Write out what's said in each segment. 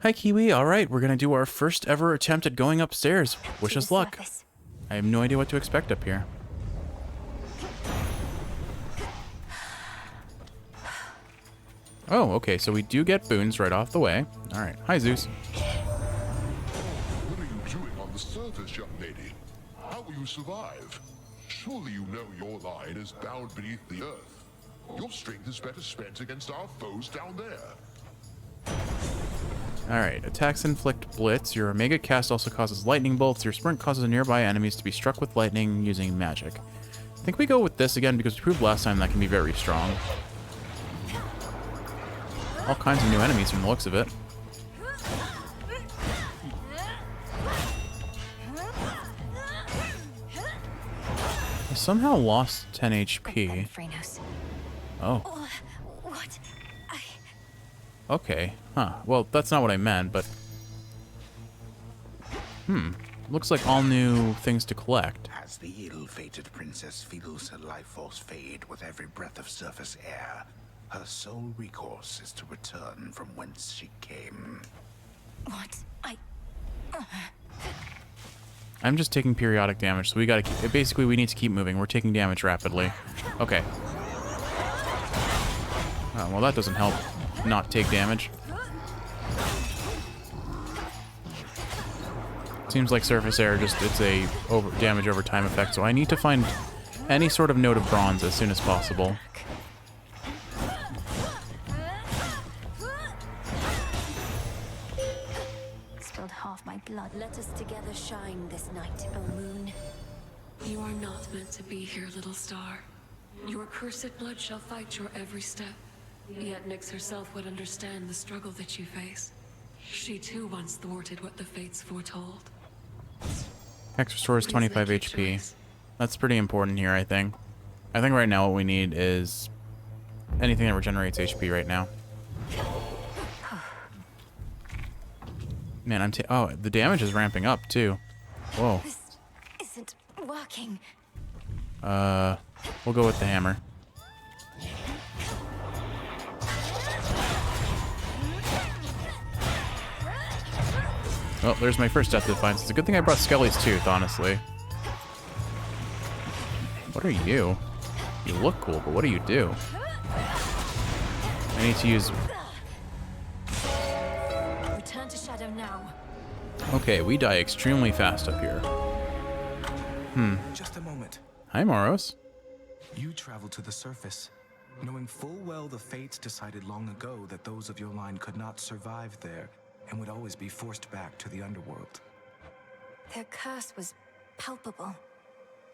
Hi, Kiwi. All right, we're gonna do our first ever attempt at going upstairs. Wish us luck. I have no idea what to expect up here. Oh, okay, so we do get boons right off the way. All right. Hi, Zeus. What are you doing on the surface, young lady? How will you survive? Surely you know your line is bound beneath the earth. Your strength is better spent against our foes down there. Alright, attacks inflict blitz. Your Omega cast also causes lightning bolts. Your sprint causes nearby enemies to be struck with lightning using magic. I think we go with this again because we proved last time that can be very strong. All kinds of new enemies from the looks of it. I somehow lost 10 HP. Oh. What? Okay. Huh. Well, that's not what I meant, but... Looks like all new things to collect. As the ill-fated princess feels her life force fade with every breath of surface air, her sole recourse is to return from whence she came. What? I'm just taking periodic damage, so we gotta keep... Basically, we need to keep moving. We're taking damage rapidly. Okay. Oh, well, that doesn't help not take damage. Seems like surface air just, it's a damage over time effect, so I need to find any sort of node of bronze as soon as possible. Spilled half my blood. Let us together shine this night, O moon. You are not meant to be here, little star. Your cursed blood shall fight your every step. Yet Nyx herself would understand the struggle that you face. She too once thwarted what the fates foretold. Hex restores 25 HP. That's pretty important here, I think. I think right now what we need is anything that regenerates HP right now. Man, oh, the damage is ramping up too. Whoa. This isn't working. We'll go with the hammer. Well, there's my first death defiance. It's a good thing I brought Skelly's Tooth, honestly. What are you? You look cool, but what do you do? I need to use... Return to shadow now. Okay, we die extremely fast up here. Just a moment. Hi, Moros. You traveled to the surface, knowing full well the fates decided long ago that those of your line could not survive there and would always be forced back to the underworld. Their curse was palpable.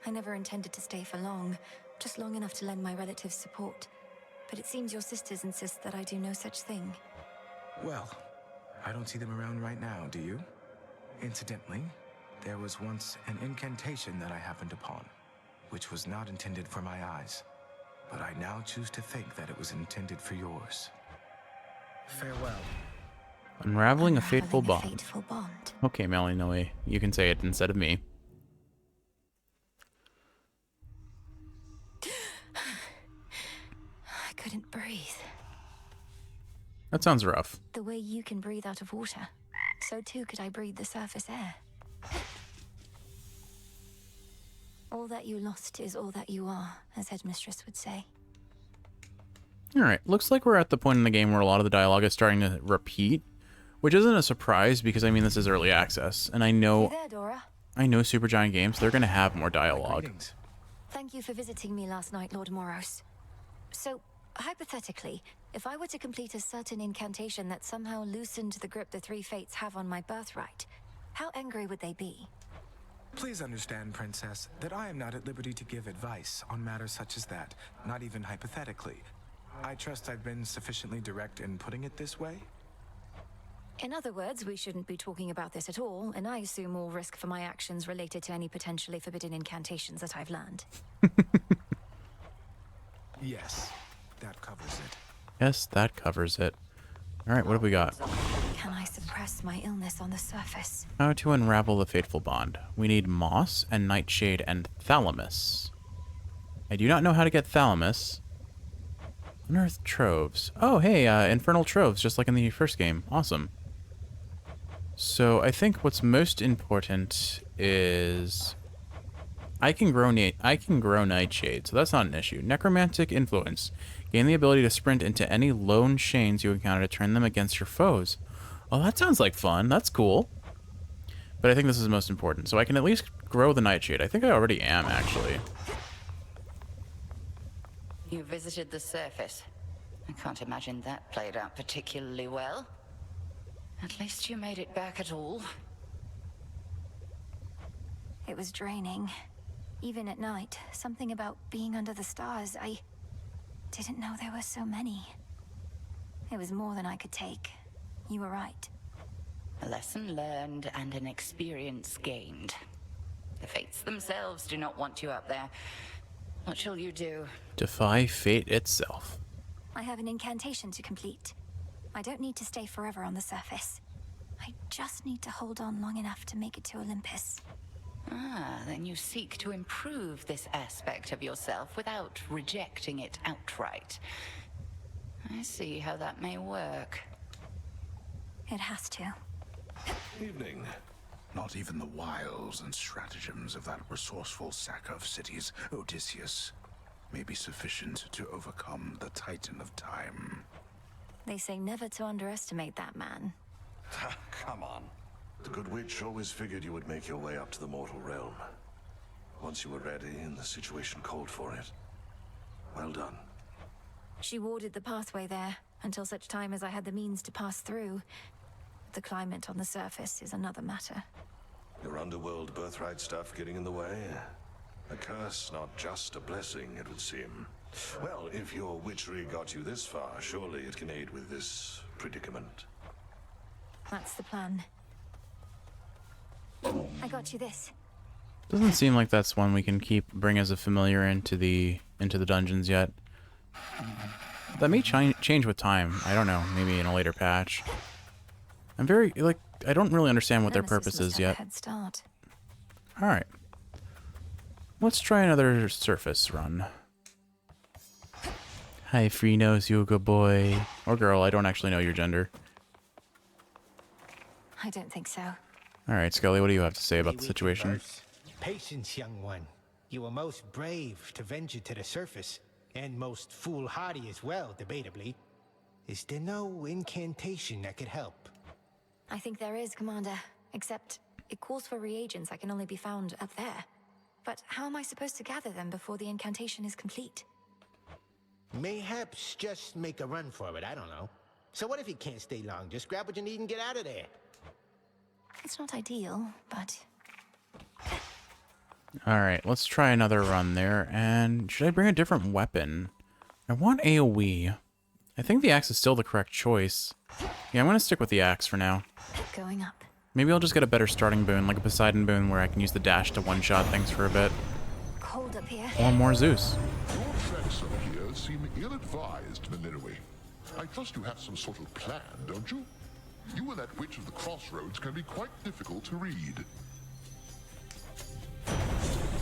I never intended to stay for long, just long enough to lend my relatives support. But it seems your sisters insist that I do no such thing. Well, I don't see them around right now, do you? Incidentally, there was once an incantation that I happened upon, which was not intended for my eyes, but I now choose to think that it was intended for yours. Farewell. Unraveling a fateful Unraveling a bond. fateful bond. Okay, Malinoe, you can say it instead of me. I couldn't breathe. That sounds rough. The way you can breathe out of water, so too could I breathe the surface air. All that you lost is all that you are, as Headmistress would say. Alright, looks like we're at the point in the game where a lot of the dialogue is starting to repeat, which isn't a surprise because, I mean, this is early access, and I You know there, Dora? Supergiant Games, they're going to have more dialogue. Greetings. Thank you for visiting me last night, Lord Moros. So, hypothetically, if I were to complete a certain incantation that somehow loosened the grip the three fates have on my birthright, how angry would they be? Please understand, Princess, that I am not at liberty to give advice on matters such as that, not even hypothetically. I trust I've been sufficiently direct in putting it this way. In other words, we shouldn't be talking about this at all, and I assume all risk for my actions related to any potentially forbidden incantations that I've learned. Yes, that covers it. Yes, that covers it. Alright, what have we got? Can I suppress my illness on the surface? How to unravel the fateful bond. We need moss and nightshade and thalamus. I do not know how to get thalamus. Unearthed troves. Oh, hey, infernal troves, just like in the first game. Awesome. So I think what's most important is I can grow nightshade, so that's not an issue. Necromantic influence. Gain the ability to sprint into any lone chains you encounter to turn them against your foes. Oh, that sounds like fun. That's cool. But I think this is most important. So I can at least grow the nightshade. I think I already am, actually. You visited the surface. I can't imagine that played out particularly well. At least you made it back at all. It was draining. Even at night, something about being under the stars, I didn't know there were so many. It was more than I could take. You were right. A lesson learned and an experience gained. The fates themselves do not want you up there. What shall you do? Defy fate itself. I have an incantation to complete. I don't need to stay forever on the surface. I just need to hold on long enough to make it to Olympus. Ah, then you seek to improve this aspect of yourself without rejecting it outright. I see how that may work. It has to. Evening. Not even the wiles and stratagems of that resourceful sacker of cities, Odysseus, may be sufficient to overcome the Titan of Time. They say never to underestimate that man. Come on. The good witch always figured you would make your way up to the mortal realm. Once you were ready and the situation called for it. Well done. She warded the pathway there, until such time as I had the means to pass through. The climate on the surface is another matter. Your underworld birthright stuff getting in the way? A curse, not just a blessing, it would seem. Well, if your witchery got you this far, surely it can aid with this predicament. That's the plan. I got you this. Doesn't seem like that's one we can bring as a familiar into the dungeons yet. That may change with time. I don't know. Maybe in a later patch. I'm very I don't really understand what their purpose is yet. Head start. All right. Let's try another surface run. Hi, free nose yoga boy or girl. I don't actually know your gender. I don't think so. All right, Scully. What do you have to say about the situation? Patience, young one. You were most brave to venture to the surface, and most foolhardy as well, debatably. Is there no incantation that could help? I think there is, Commander. Except it calls for reagents that can only be found up there. But how am I supposed to gather them before the incantation is complete? Mayhaps just make a run for it, I don't know. So what if you can't stay long? Just grab what you need and get out of there. It's not ideal, but... Alright, let's try another run there. And should I bring a different weapon? I want AoE. I think the axe is still the correct choice. Yeah, I'm going to stick with the axe for now. Going up. Maybe I'll just get a better starting boon, like a Poseidon boon, where I can use the dash to one-shot things for a bit. Cold up here. Or more Zeus. Your treks up here seem ill-advised, Minerva. I trust you have some sort of plan, don't you? You and that witch of the crossroads can be quite difficult to read.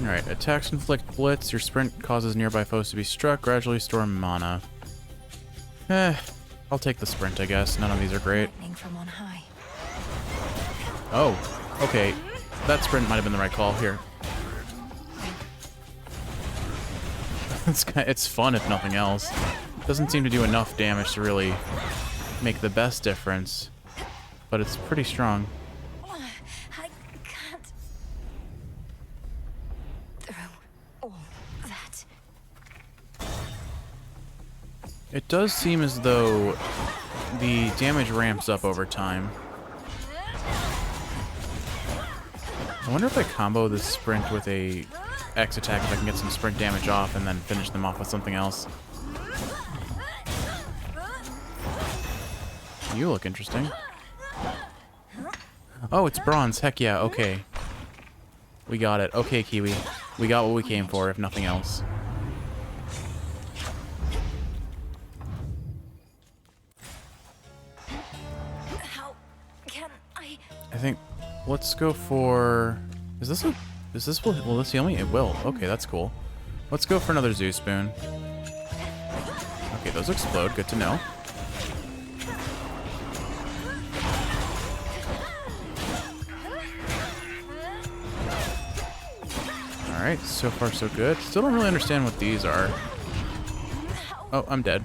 Alright, attacks inflict blitz. Your sprint causes nearby foes to be struck. Gradually store mana. I'll take the sprint, I guess. None of these are great. Lightning from on high. Oh, okay. That sprint might have been the right call here. It's fun, if nothing else. Doesn't seem to do enough damage to really make the best difference. But it's pretty strong. I can't... Through all that. It does seem as though the damage ramps up over time. I wonder if I combo this sprint with a X attack, if I can get some sprint damage off and then finish them off with something else. You look interesting. Oh, it's bronze. Heck yeah, okay. We got it. Okay, Kiwi. We got what we came for, if nothing else. How can I... I think let's go for... Will this heal me? It will. Okay, that's cool. Let's go for another Zeus boon. Okay, those explode. Good to know. Alright, so far so good. Still don't really understand what these are. Oh, I'm dead.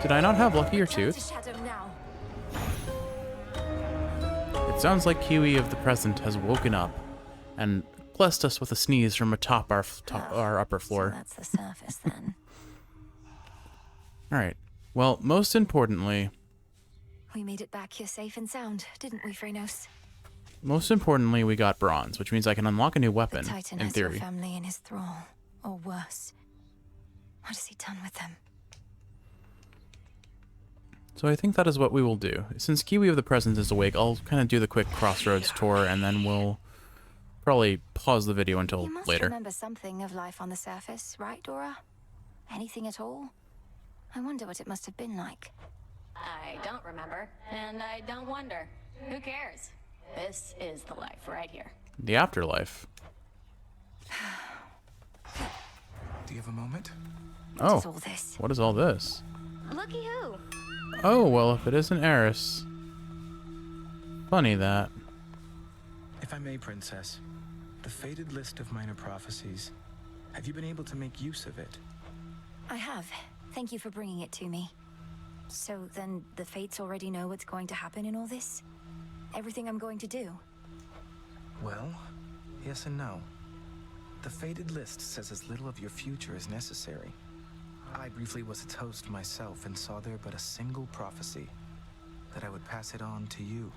Did I not have luckier tooth? It sounds like Kiwi of the present has woken up and blessed us with a sneeze from atop our upper floor. So that's the surface then. Alright. Well, most importantly... We made it back here safe and sound, didn't we, Phrenos? Most importantly, we got bronze, which means I can unlock a new weapon, The Titan in has your theory. family in his thrall, or worse. What has he done with them? So I think that is what we will do. Since Kiwi of the Present is awake, I'll kind of do the quick Crossroads tour, and then we'll probably pause the video until You must later. remember something of life on the surface, right, Dora? Anything at all? I wonder what it must have been like. I don't remember, and I don't wonder. Who cares? This is the life right here. The afterlife. Do you have a moment? Oh, What is all this? what is all this? Looky who. Oh, well, if it isn't Eris. Funny that. If I may, Princess, the faded list of minor prophecies. Have you been able to make use of it? I have. Thank you for bringing it to me. So then the Fates already know what's going to happen in all this? Everything I'm going to do? Well, yes and no. The faded list says as little of your future as necessary. I briefly was its host myself and saw there but a single prophecy, that I would pass it on to you.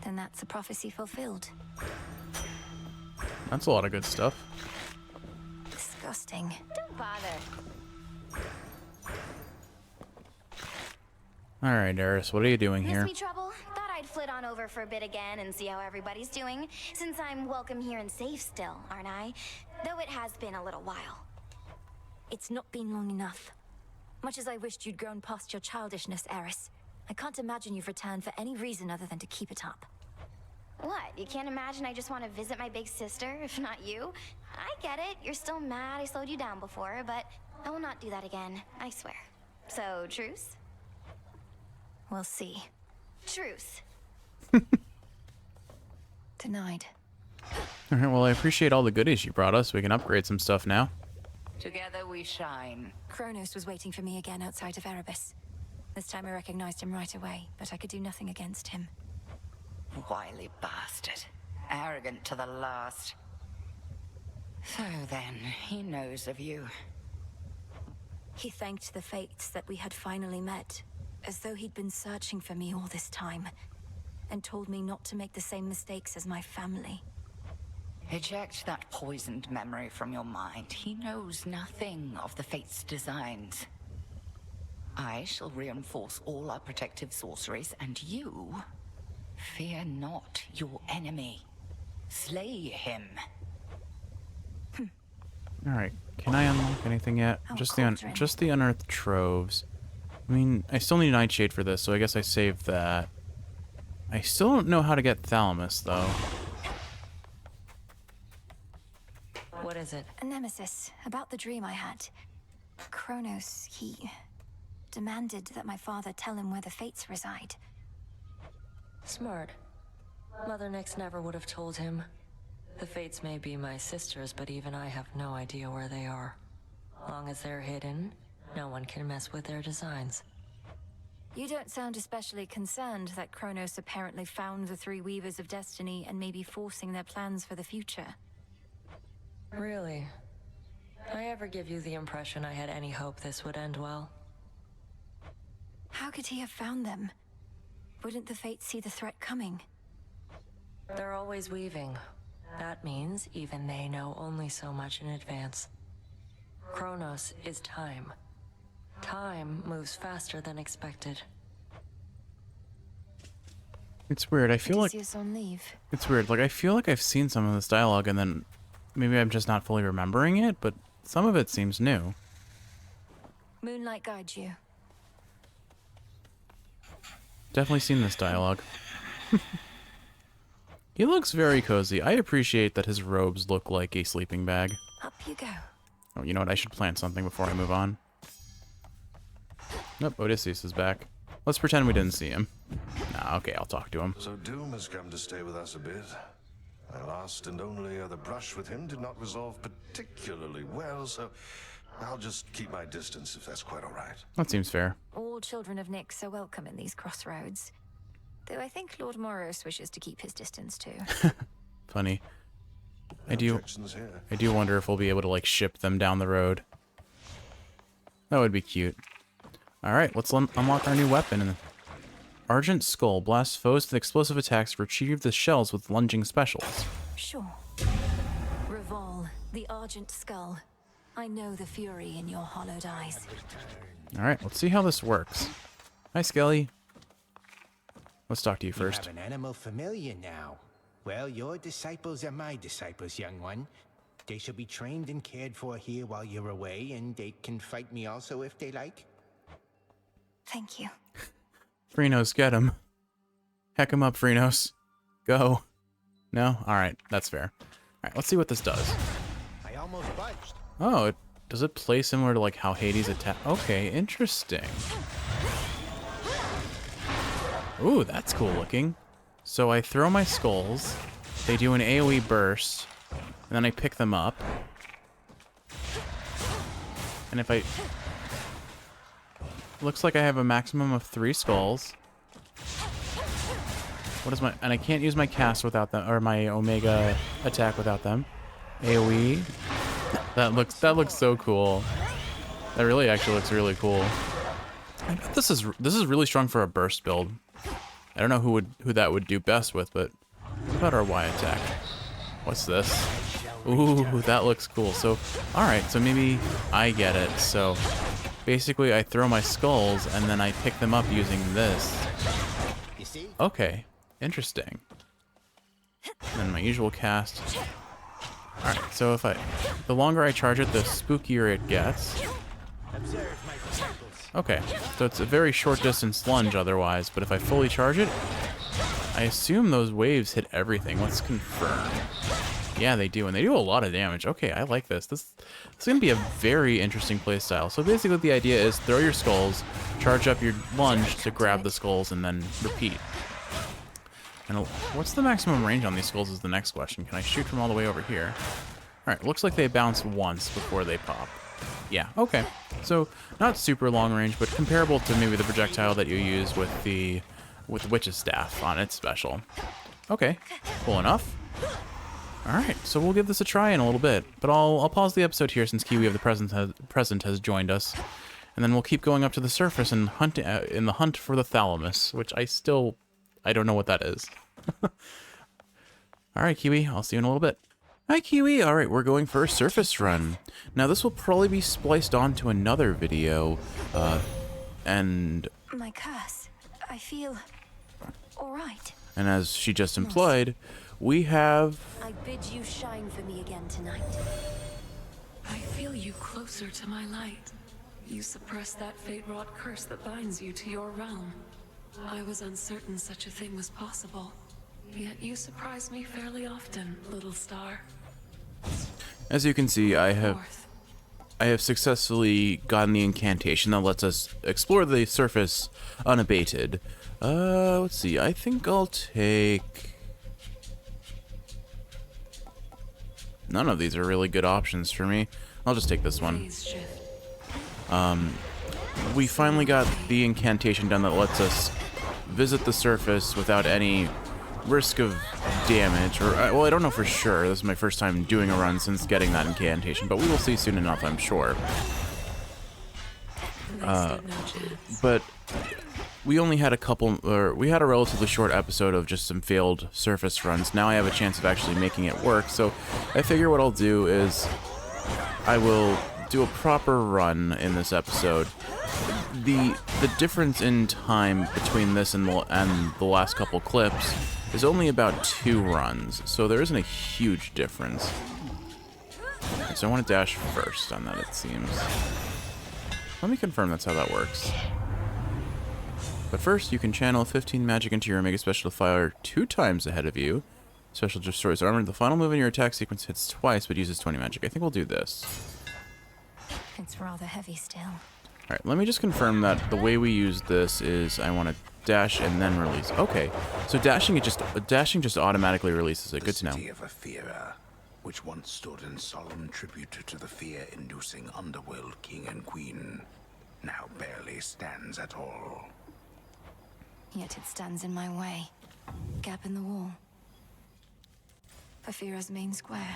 Then that's a prophecy fulfilled. That's a lot of good stuff. Disgusting. Don't bother. Alright, Eris, what are you doing Miss here? me trouble? Thought I'd flit on over for a bit again and see how everybody's doing, since I'm welcome here and safe still, aren't I? Though it has been a little while. It's not been long enough. Much as I wished you'd grown past your childishness, Eris, I can't imagine you've returned for any reason other than to keep it up. What? You can't imagine I just want to visit my big sister, if not you? I get it. You're still mad I slowed you down before, but I will not do that again, I swear. So, truce? We'll see. Truce. Denied. Alright, well, I appreciate all the goodies you brought us. We can upgrade some stuff now. Together we shine. Kronos was waiting for me again outside of Erebus. This time I recognized him right away, but I could do nothing against him. Wily bastard. Arrogant to the last. So then, he knows of you. He thanked the fates that we had finally met, as though he'd been searching for me all this time, and told me not to make the same mistakes as my family. Eject that poisoned memory from your mind. He knows nothing of the Fate's designs. I shall reinforce all our protective sorceries, and you... fear not your enemy. Slay him. Alright, can I unlock anything yet? Oh, Just cauldron. the unearthed troves. I mean, I still need Nightshade for this, so I guess I saved that. I still don't know how to get Thalamus, though. What is it? A nemesis, about the dream I had. Kronos, he demanded that my father tell him where the fates reside. Smart. Mother Nyx never would have told him. The fates may be my sisters, but even I have no idea where they are. Long as they're hidden, no one can mess with their designs. You don't sound especially concerned that Kronos apparently found the three Weavers of Destiny and may be forcing their plans for the future. Really? Did I ever give you the impression I had any hope this would end well? How could he have found them? Wouldn't the fates see the threat coming? They're always weaving. That means even they know only so much in advance. Chronos is time. Time moves faster than expected. It's weird, I feel like... Odysseus on leave. It's weird, like, I feel like I've seen some of this dialogue and then maybe I'm just not fully remembering it, but some of it seems new. Moonlight guides you. Definitely seen this dialogue. He looks very cozy. I appreciate that his robes look like a sleeping bag. Up you go. Oh, you know what? I should plant something before I move on. Nope, Odysseus is back. Let's pretend we didn't see him. Nah, okay, I'll talk to him. So Doom has come to stay with us a bit. My last and only other brush with him did not resolve particularly well, so I'll just keep my distance if that's quite all right. That seems fair. All children of Nyx are welcome in these crossroads. Though I think Lord Moros wishes to keep his distance too. Funny. No objections here. I do wonder if we'll be able to like ship them down the road. That would be cute. Alright, let's unlock our new weapon. Argent Skull blasts foes with explosive attacks, retrieve the shells with lunging specials. Sure. Revol, the Argent Skull. I know the fury in your hollowed eyes. Alright, let's see how this works. Hi, Skelly. Let's talk to you first. You have an animal familiar now. Well, your disciples are my disciples, young one. They shall be trained and cared for here while you're away, and they can fight me also if they like. Thank you. Freenos, get him. Heck him up, Freenos. Go. No? Alright, that's fair. Alright, let's see what this does. I almost budged. Oh, does it play similar to like how Hades attack? Okay, interesting. Ooh, that's cool looking. So I throw my skulls, they do an AoE burst, and then I pick them up. And if I... Looks like I have a maximum of 3 skulls. What is my... And I can't use my cast without them, or my Omega attack without them. AoE. That looks so cool. That really actually looks really cool. I bet this is really strong for a burst build. I don't know who that would do best with, but what about our Y attack? What's this? Ooh, that looks cool. So, alright, so maybe I get it. So, basically I throw my skulls and then I pick them up using this. Okay, interesting. And then my usual cast. Alright, so the longer I charge it, the spookier it gets. Okay, so it's a very short distance lunge otherwise, but if I fully charge it, I assume those waves hit everything. Let's confirm. Yeah, they do, and they do a lot of damage. Okay, I like this. This is going to be a very interesting playstyle. So basically the idea is throw your skulls, charge up your lunge to grab the skulls, and then repeat. And what's the maximum range on these skulls is the next question. Can I shoot from all the way over here? Alright, looks like they bounce once before they pop. Yeah, okay. So, not super long range, but comparable to maybe the projectile that you use with the Witch's Staff on its special. Okay, cool enough. Alright, so we'll give this a try in a little bit. But I'll pause the episode here since Kiwi of the Present has joined us. And then we'll keep going up to the surface and hunt in the hunt for the thalamus, which I don't know what that is. Alright, Kiwi, I'll see you in a little bit. Hi, Kiwi. Alright, we're going for a surface run. Now, this will probably be spliced onto another video, and... My curse. I feel... alright. And as she just implied, we have... I bid you shine for me again tonight. I feel you closer to my light. You suppress that fate-wrought curse that binds you to your realm. I was uncertain such a thing was possible. Yet you surprise me fairly often, little star. As you can see, I have successfully gotten the incantation that lets us explore the surface unabated. Let's see. I think I'll take... None of these are really good options for me. I'll just take this one. We finally got the incantation done that lets us visit the surface without any risk of damage, or well, I don't know for sure. This is my first time doing a run since getting that incantation, but we will see soon enough, I'm sure. But we only had we had a relatively short episode of just some failed surface runs. Now I have a chance of actually making it work, so I figure what I'll do is I will do a proper run in this episode. The difference in time between this and the last couple clips is only about 2 runs, so there isn't a huge difference. Okay, so I want to dash first on that, it seems. Let me confirm that's how that works. But first, you can channel 15 magic into your Omega Special to fire 2 times ahead of you. Special destroys armor. The final move in your attack sequence hits twice, but uses 20 magic. I think we'll do this. It's rather heavy still. Alright, let me just confirm that the way we use this is I want to dash and then release. Okay, so dashing just automatically releases it. Good to know. The city of Eris, which once stood in solemn tribute to the fear-inducing underworld king and queen, now barely stands at all. Yet it stands in my way. Gap in the wall. Fafira's main square.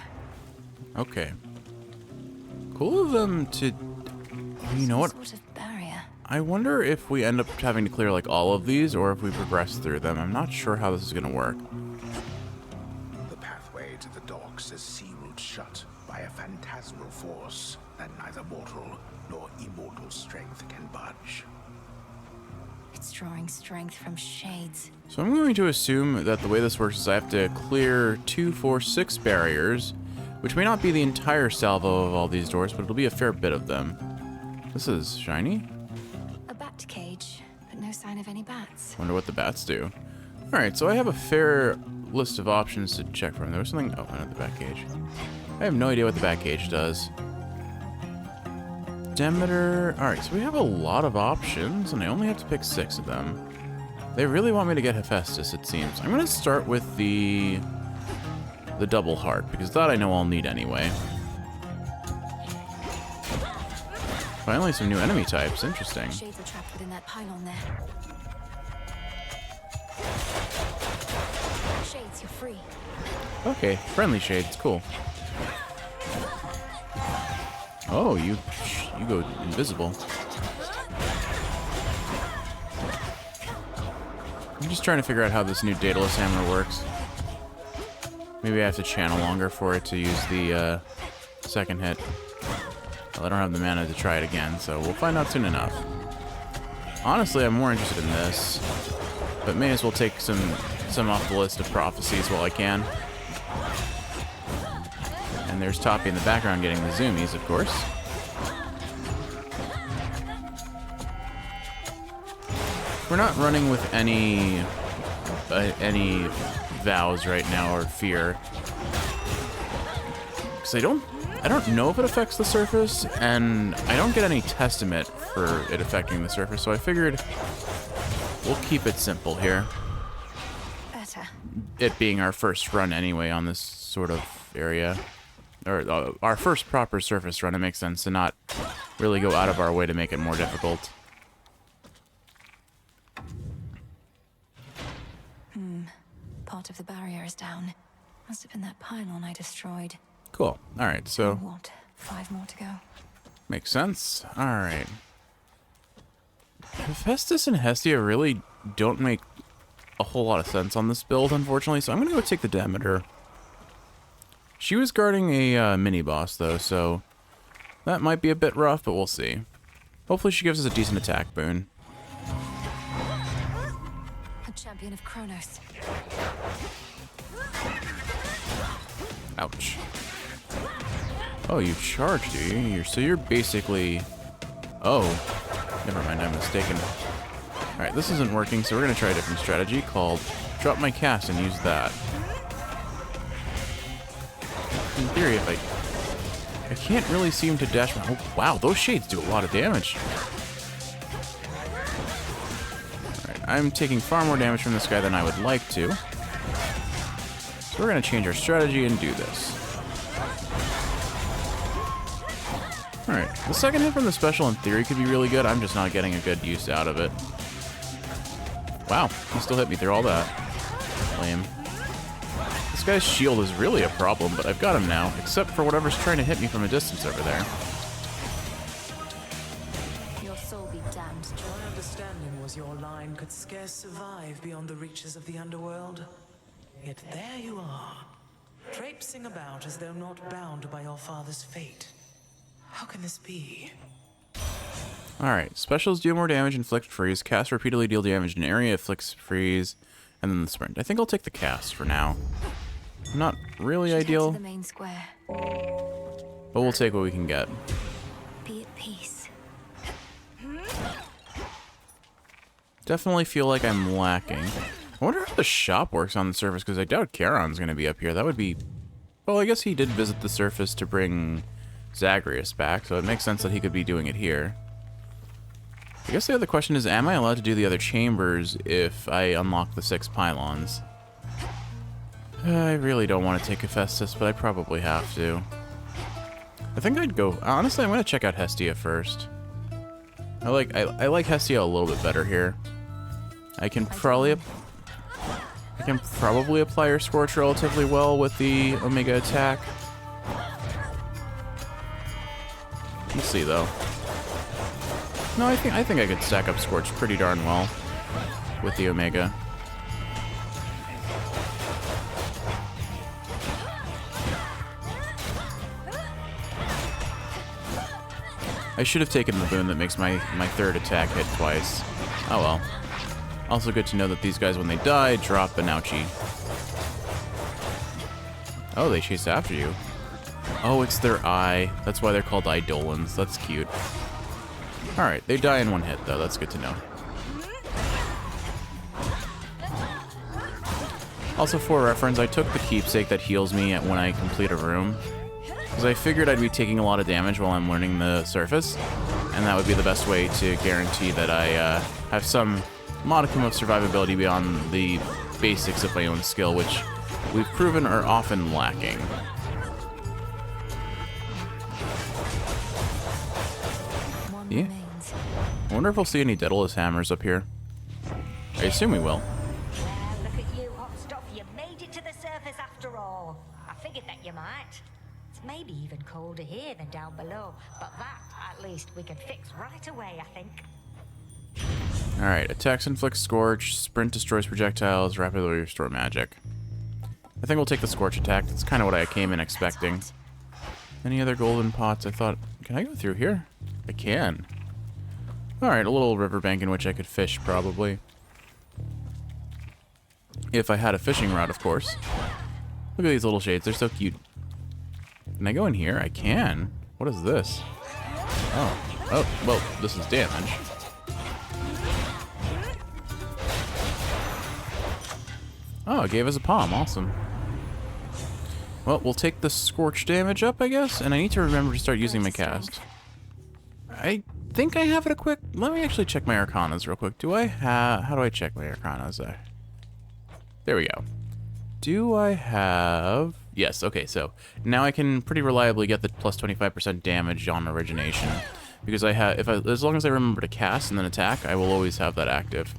Okay. Cool of them to... You know what? Sort of barrier. I wonder if we end up having to clear like all of these or if we progress through them. I'm not sure how this is going to work. The pathway to the docks is sealed shut by a phantasmal force that neither mortal nor immortal strength can budge. It's drawing strength from shades. So I'm going to assume that the way this works is I have to clear 2, 4, 6 barriers, which may not be the entire salvo of all these doors, but it'll be a fair bit of them. This is shiny. A bat cage, but no sign of any bats. Wonder what the bats do. Alright, so I have a fair list of options to check from. There was something... Oh, I know the bat cage. I have no idea what the bat cage does. Demeter... Alright, so we have a lot of options, and I only have to pick 6 of them. They really want me to get Hephaestus, it seems. I'm going to start with the double heart, because that I know I'll need anyway. Finally, some new enemy types. Interesting. Shades are trapped within that pylon there. Shades, you're free. Okay, friendly shades. Cool. Oh, you go invisible. I'm just trying to figure out how this new Daedalus hammer works. Maybe I have to channel longer for it to use the second hit. Well, I don't have the mana to try it again, so we'll find out soon enough. Honestly, I'm more interested in this, but may as well take some off the list of prophecies while I can. And there's Toppy in the background getting the zoomies, of course. We're not running with any vows right now or fear, because I don't know if it affects the surface, and I don't get any testament for it affecting the surface, so I figured we'll keep it simple here. Better. It being our first run anyway on this sort of area, or our first proper surface run, it makes sense to not really go out of our way to make it more difficult. Part of the barrier is down. Must have been that pylon I destroyed. Cool. Alright, so... What? 5 more to go. Makes sense. Alright. Hephaestus and Hestia really don't make a whole lot of sense on this build, unfortunately, so I'm gonna go take the Demeter. She was guarding a mini-boss, though, so that might be a bit rough, but we'll see. Hopefully she gives us a decent attack boon. A champion of Kronos. Ouch. Oh, you charge, do you? So you're basically... Oh. Never mind, I'm mistaken. Alright, this isn't working, so we're going to try a different strategy called drop my cast and use that. In theory, if I can't really seem to dash my... Oh, wow, those shades do a lot of damage. Alright, I'm taking far more damage from this guy than I would like to. So we're going to change our strategy and do this. Alright, the second hit from the special in theory could be really good. I'm just not getting a good use out of it. Wow, he still hit me through all that. Lame. This guy's shield is really a problem, but I've got him now, except for whatever's trying to hit me from a distance over there. Your soul be damned. My understanding was your line could scarce survive beyond the reaches of the underworld. Yet there you are, traipsing about as though not bound by your father's fate. How can this be? Alright, specials deal more damage, inflict freeze, cast repeatedly deal damage in area, afflicts freeze, and then the sprint. I think I'll take the cast for now. Not really ideal, The main square. but we'll take what we can get. Be at peace. Definitely feel like I'm lacking. I wonder how the shop works on the surface, because I doubt Charon's going to be up here. That would be... Well, I guess he did visit the surface to bring Zagreus back, so it makes sense that he could be doing it here. I guess the other question is, am I allowed to do the other chambers if I unlock the 6 pylons? I really don't want to take Hephaestus, but I probably have to. I think I'd go... Honestly, I'm going to check out Hestia first. I like Hestia a little bit better here. I can probably apply her Scorch relatively well with the Omega attack. We'll see, though. No, I think I could stack up Scorch pretty darn well with the Omega. I should have taken the boon that makes my third attack hit twice. Oh well. Also good to know that these guys, when they die, drop an ouchie. Oh, they chase after you. Oh, it's their eye. That's why they're called Eidolons. That's cute. Alright, they die in one hit, though. That's good to know. Also, for reference, I took the keepsake that heals me when I complete a room, because I figured I'd be taking a lot of damage while I'm learning the surface, and that would be the best way to guarantee that I have some modicum of survivability beyond the basics of my own skill, which we've proven are often lacking. Yeah. I wonder if we'll see any Daedalus hammers up here. I assume we will. Look at you, hot stuff. You made it to the surface after all. I figured that you might. It's maybe even colder here than down below, but that, at least, we can fix right away, I think. Alright, attacks inflict Scorch, sprint destroys projectiles, rapidly restore magic. I think we'll take the Scorch attack. That's kind of what I came in expecting. Any other golden pots? I thought... Can I go through here? I can. Alright, a little riverbank in which I could fish, probably. If I had a fishing rod, of course. Look at these little shades. They're so cute. Can I go in here? I can. What is this? Oh. Oh, well, this is damage. Oh, it gave us a palm. Awesome. Well, we'll take the Scorch damage up, I guess, and I need to remember to start using my cast. I think I have it equipped. Let me actually check my Arcanas real quick. Do I have... How do I check my Arcanas? There we go. Do I have... Yes, okay, so now I can pretty reliably get the plus 25% damage on Origination. Because I have... as long as I remember to cast and then attack, I will always have that active.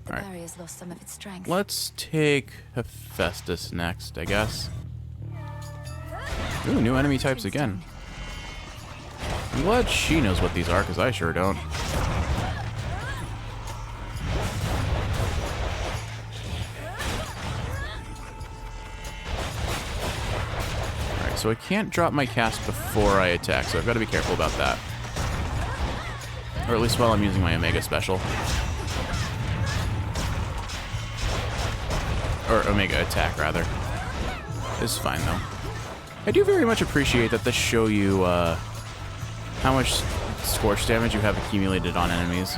The barrier's lost some of its strength. Let's take Hephaestus next, I guess. Ooh, new enemy types again. I'm glad she knows what these are, because I sure don't. Alright, so I can't drop my cast before I attack, so I've got to be careful about that. Or at least while I'm using my Omega special. Or Omega attack, rather. This is fine, though. I do very much appreciate that this show you how much Scorch damage you have accumulated on enemies.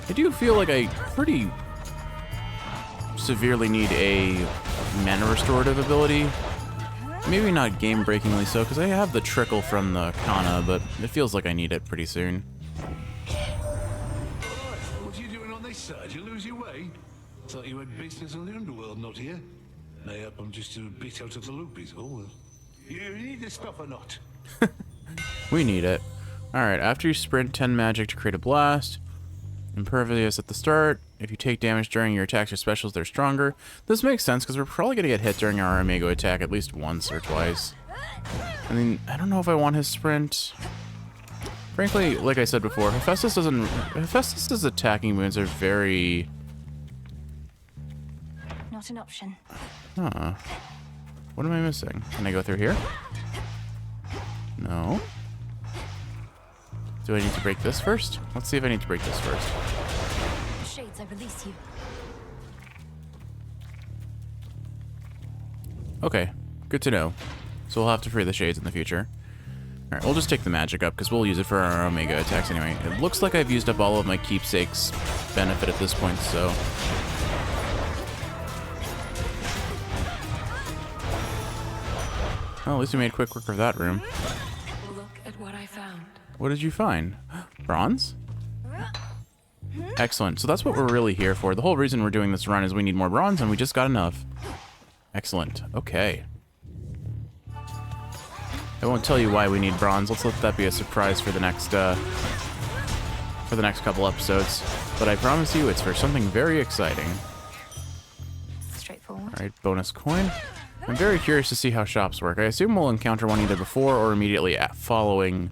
I do feel like I pretty severely need a mana restorative ability. Maybe not game-breakingly so, because I have the trickle from the Kana, but it feels like I need it pretty soon. What are you doing on this side? You lose your way? Thought you had business on the underworld, not here. Mayhap I'm just a bit out of the loop, is all. You need this stuff or not? We need it. Alright, after you sprint 10 magic to create a blast, impervious at the start. If you take damage during your attacks or specials, they're stronger. This makes sense, because we're probably going to get hit during our Omega attack at least once or twice. I mean, I don't know if I want his sprint. Frankly, like I said before, Hephaestus's attacking moves are very... Not an option. Huh. What am I missing? Can I go through here? No. Do I need to break this first? Let's see if I need to break this first. Shades, I release you. Okay, good to know. So we'll have to free the shades in the future. Alright, we'll just take the magic up, because we'll use it for our Omega attacks anyway. It looks like I've used up all of my keepsakes benefit at this point, so... Well, at least we made quick work of that room. Look at what I found. What did you find? Bronze? Excellent. So that's what we're really here for. The whole reason we're doing this run is we need more bronze, and we just got enough. Excellent. Okay. I won't tell you why we need bronze. Let's let that be a surprise for the next couple episodes. But I promise you, it's for something very exciting. Straightforward. All right, bonus coin. I'm very curious to see how shops work. I assume we'll encounter one either before or immediately following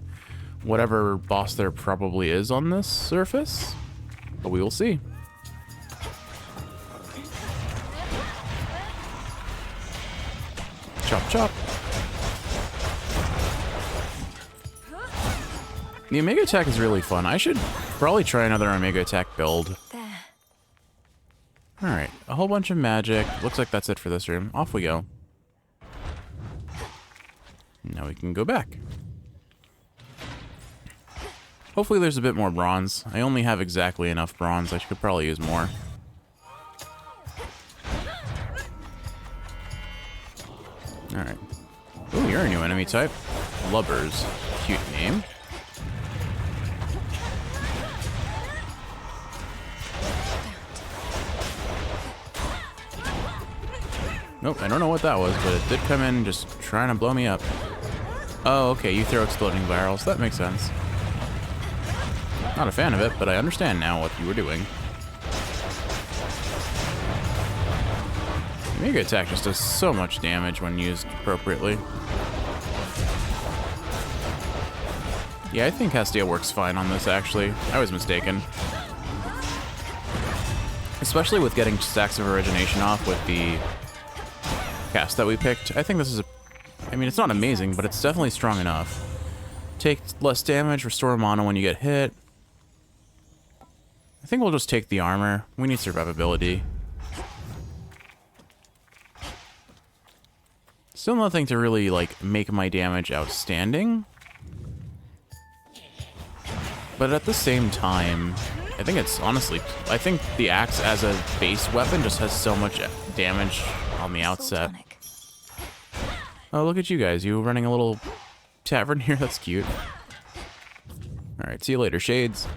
whatever boss there probably is on this surface. But we will see. Chop, chop. The Omega attack is really fun. I should probably try another Omega attack build. There. Alright, a whole bunch of magic. Looks like that's it for this room. Off we go. Now we can go back. Hopefully there's a bit more bronze. I only have exactly enough bronze. I could probably use more. Alright. Oh, you're a new enemy type. Lubbers. Cute name. Nope, I don't know what that was, but it did come in just trying to blow me up. Oh, okay, you throw exploding barrels. That makes sense. Not a fan of it, but I understand now what you were doing. The Mega Attack just does so much damage when used appropriately. Yeah, I think Hestia works fine on this, actually. I was mistaken. Especially with getting Stacks of Origination off with the cast that we picked. I think this is I mean, it's not amazing, but it's definitely strong enough. Take less damage, restore mana when you get hit. I think we'll just take the armor. We need survivability. Still nothing to really, like, make my damage outstanding. But at the same time, I think it's honestly... I think the axe as a base weapon just has so much damage on the outset. Oh, look at you guys. You running a little tavern here? That's cute. Alright, see you later, Shades.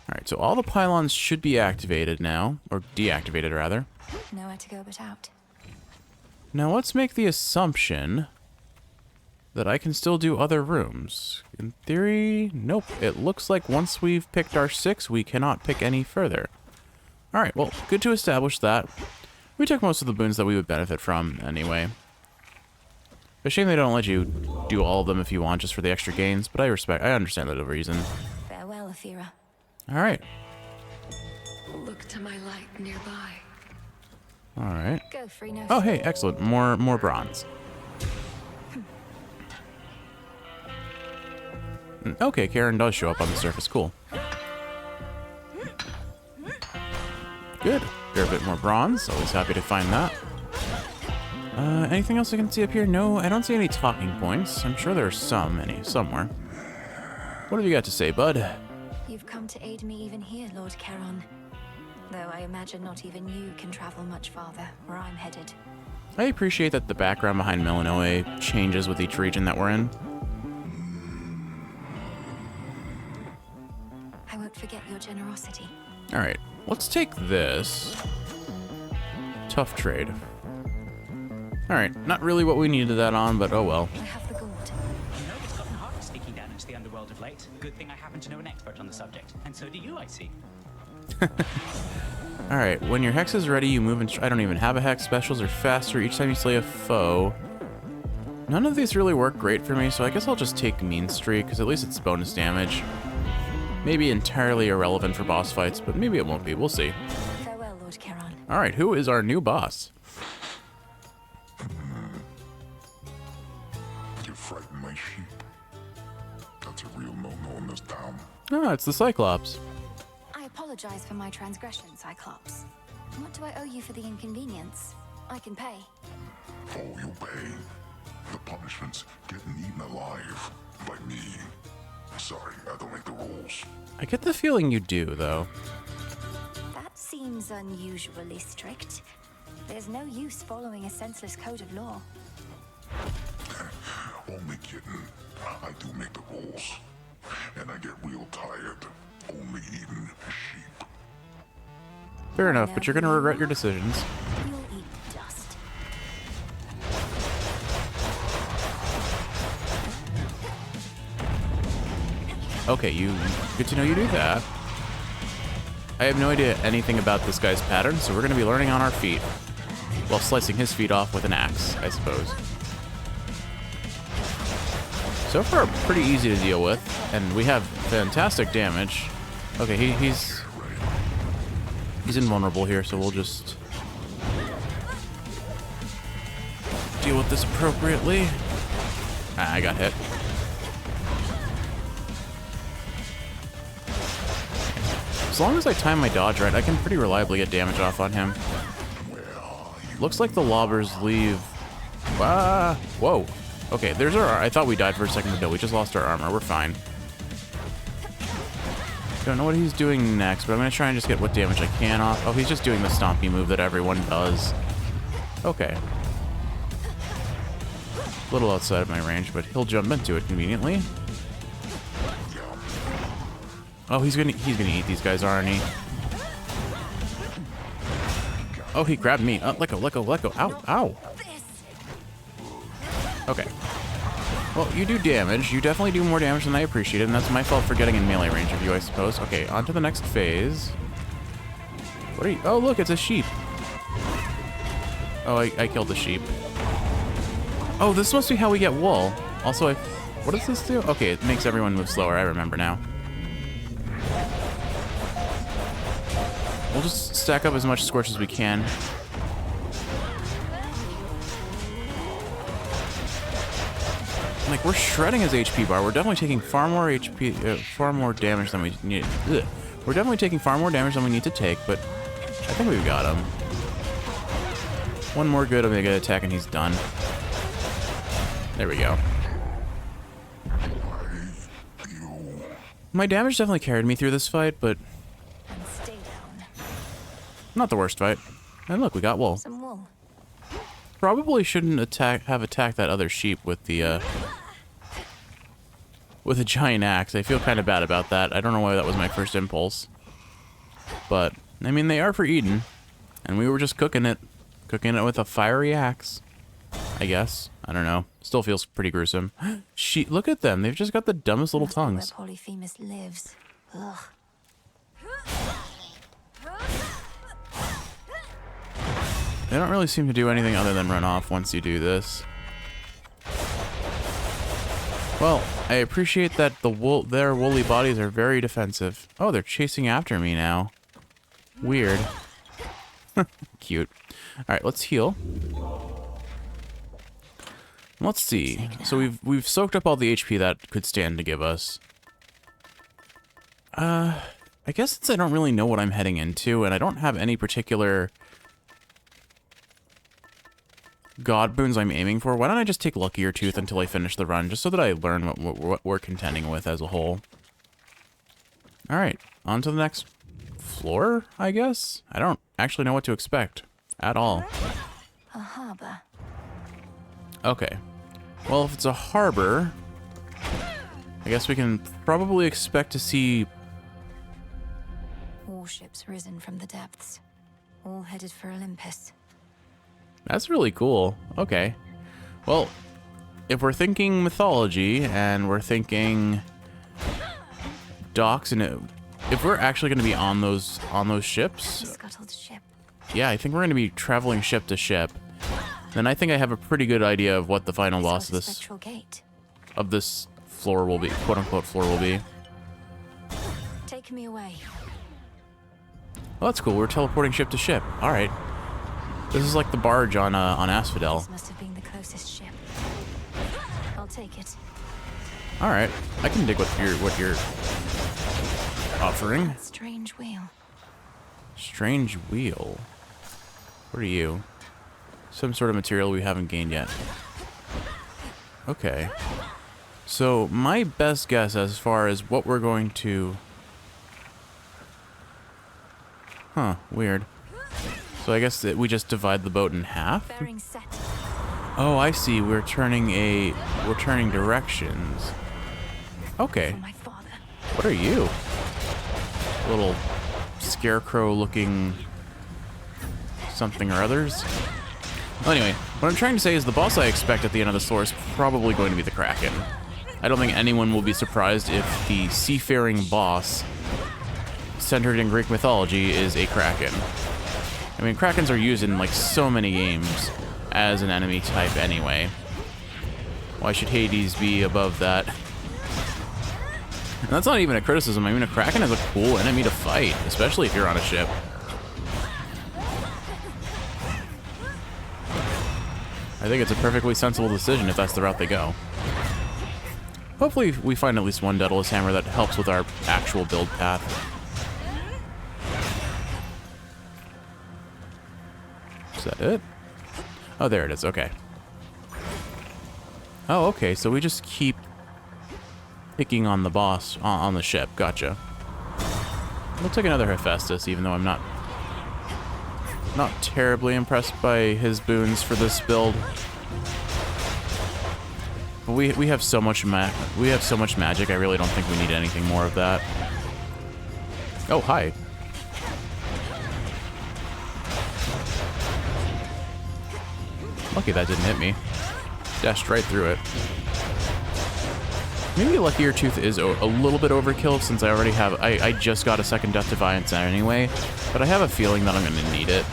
Alright, so all the pylons should be activated now. Or deactivated, rather. Nowhere to go but out. Now let's make the assumption that I can still do other rooms. In theory, nope. It looks like once we've picked our 6, we cannot pick any further. Alright, well, good to establish that. We took most of the boons that we would benefit from, anyway. A shame they don't let you do all of them if you want, just for the extra gains, but I understand that reason. Farewell, Ephira. Alright. Look to my light nearby. Alright. Go free, no Oh, hey, excellent. More bronze. Okay, Karen does show up on the surface. Cool. Good. You're a bit more bronze. Always happy to find that. Anything else I can see up here? No, I don't see any talking points. I'm sure there's somewhere. What have you got to say, bud? You've come to aid me even here, Lord Charon. Though I imagine not even you can travel much farther where I'm headed. I appreciate that the background behind Melanoe changes with each region that we're in. I won't forget your generosity. Alright, let's take this. Tough trade. Alright, not really what we needed that on, but oh well. I have the gourd. You know, it's gotten harder sneaking down into the underworld of late. Good thing I happen to know an expert on the subject. And so do you, I see. Alright, when your hex is ready, you move and... I don't even have a hex. Specials are faster each time you slay a foe. None of these really work great for me, so I guess I'll just take Mean Streak, because at least it's bonus damage. Maybe entirely irrelevant for boss fights, but maybe it won't be. We'll see. Farewell, Lord Charon. Alright, who is our new boss? You frighten my sheep. That's a real no-no in this town. Ah, it's the Cyclops. I apologize for my transgression, Cyclops. What do I owe you for the inconvenience? I can pay. Oh, you pay. The punishment's getting eaten alive by me. Sorry, I don't make the rules. I get the feeling you do, though. That seems unusually strict. There's no use following a senseless code of law. Only kidding. I do make the rules, and I get real tired only eating sheep. Fair enough, but you're gonna regret your decisions. You'll eat dust. Okay, good to know you do that. I have no idea anything about this guy's pattern, so we're gonna be learning on our feet. While slicing his feet off with an axe, I suppose. So far, pretty easy to deal with, and we have fantastic damage. Okay, he's invulnerable here, so we'll just deal with this appropriately. Ah, I got hit. As long as I time my dodge right, I can pretty reliably get damage off on him. Looks like the lobbers leave. Whoa. Okay, there's our. I thought we died for a second, but no, we just lost our armor. We're fine. Don't know what he's doing next, but I'm gonna try and just get what damage I can off. Oh, he's just doing the stompy move that everyone does. Okay. A little outside of my range, but he'll jump into it conveniently. Oh, he's gonna eat these guys, aren't he? Oh, he grabbed me. Oh, let go. Ow. Okay. Well, you do damage. You definitely do more damage than I appreciated, and that's my fault for getting in melee range of you, I suppose. Okay, on to the next phase. What are you? Oh, look, it's a sheep. Oh, I killed the sheep. Oh, this must be how we get wool. Also, what does this do? Okay, it makes everyone move slower. I remember now. We'll just stack up as much scorch as we can. Like, we're shredding his HP bar. We're definitely taking far more far more damage than we need. Ugh. We're definitely taking far more damage than we need to take, but I think we've got him. One more good Omega attack and he's done. There we go. My damage definitely carried me through this fight, but not the worst fight. And look, we got wool. Some wool. Probably shouldn't have attacked that other sheep with the with a giant axe. I feel kind of bad about that. I don't know why that was my first impulse. But I mean, they are for eating, and we were just cooking it with a fiery axe. I guess. I don't know. Still feels pretty gruesome. Look at them. They've just got the dumbest little tongues. Where Polyphemus lives. Ugh. They don't really seem to do anything other than run off once you do this. Well, I appreciate that their woolly bodies are very defensive. Oh, they're chasing after me now. Weird. Cute. Alright, let's heal. Let's see. So we've soaked up all the HP that could stand to give us. I guess since I don't really know what I'm heading into, and I don't have any particular god boons I'm aiming for, why don't I just take Luckier Tooth until I finish the run, just so that I learn what we're contending with as a whole. Alright, on to the next floor, I guess? I don't actually know what to expect at all. A harbor. Okay. Well, if it's a harbor, I guess we can probably expect to see Warships risen from the depths, all headed for Olympus. That's really cool. Okay. Well, if we're thinking mythology and we're thinking docks, and if we're actually going to be on those ships, Scuttled ship. yeah, I think we're going to be traveling ship to ship. Then I think I have a pretty good idea of what the final boss of this floor will be, quote unquote floor will be. Take me away. Well, that's cool. We're teleporting ship to ship. All right. This is like the barge on Asphodel. This must have been the closest ship. I'll take it. All right. I can dig what you're offering. That strange wheel. Strange wheel. What are you? Some sort of material we haven't gained yet. Okay. So my best guess as far as what we're going to... Huh, weird. So I guess that we just divide the boat in half? Bearing set. Oh, I see. We're turning directions. Okay. What are you? Little scarecrow-looking something or others. Well, anyway, what I'm trying to say is the boss I expect at the end of the story is probably going to be the Kraken. I don't think anyone will be surprised if the seafaring boss centered in Greek mythology is a Kraken. I mean, Krakens are used in like so many games as an enemy type anyway. Why should Hades be above that? And that's not even a criticism. I mean, a Kraken is a cool enemy to fight, especially if you're on a ship. I think it's a perfectly sensible decision if that's the route they go. Hopefully we find at least one Daedalus Hammer that helps with our actual build path. Is that it? Oh, there it is. Okay. Oh, okay. So we just keep picking on the boss on the ship. Gotcha. We'll take another Hephaestus, even though I'm not terribly impressed by his boons for this build. But we have so much magic. I really don't think we need anything more of that. Oh, hi. Lucky that didn't hit me. Dashed right through it. Maybe Luckier Tooth is a little bit overkill since I already have... I just got a second Death Defiance anyway, but I have a feeling that I'm going to need it.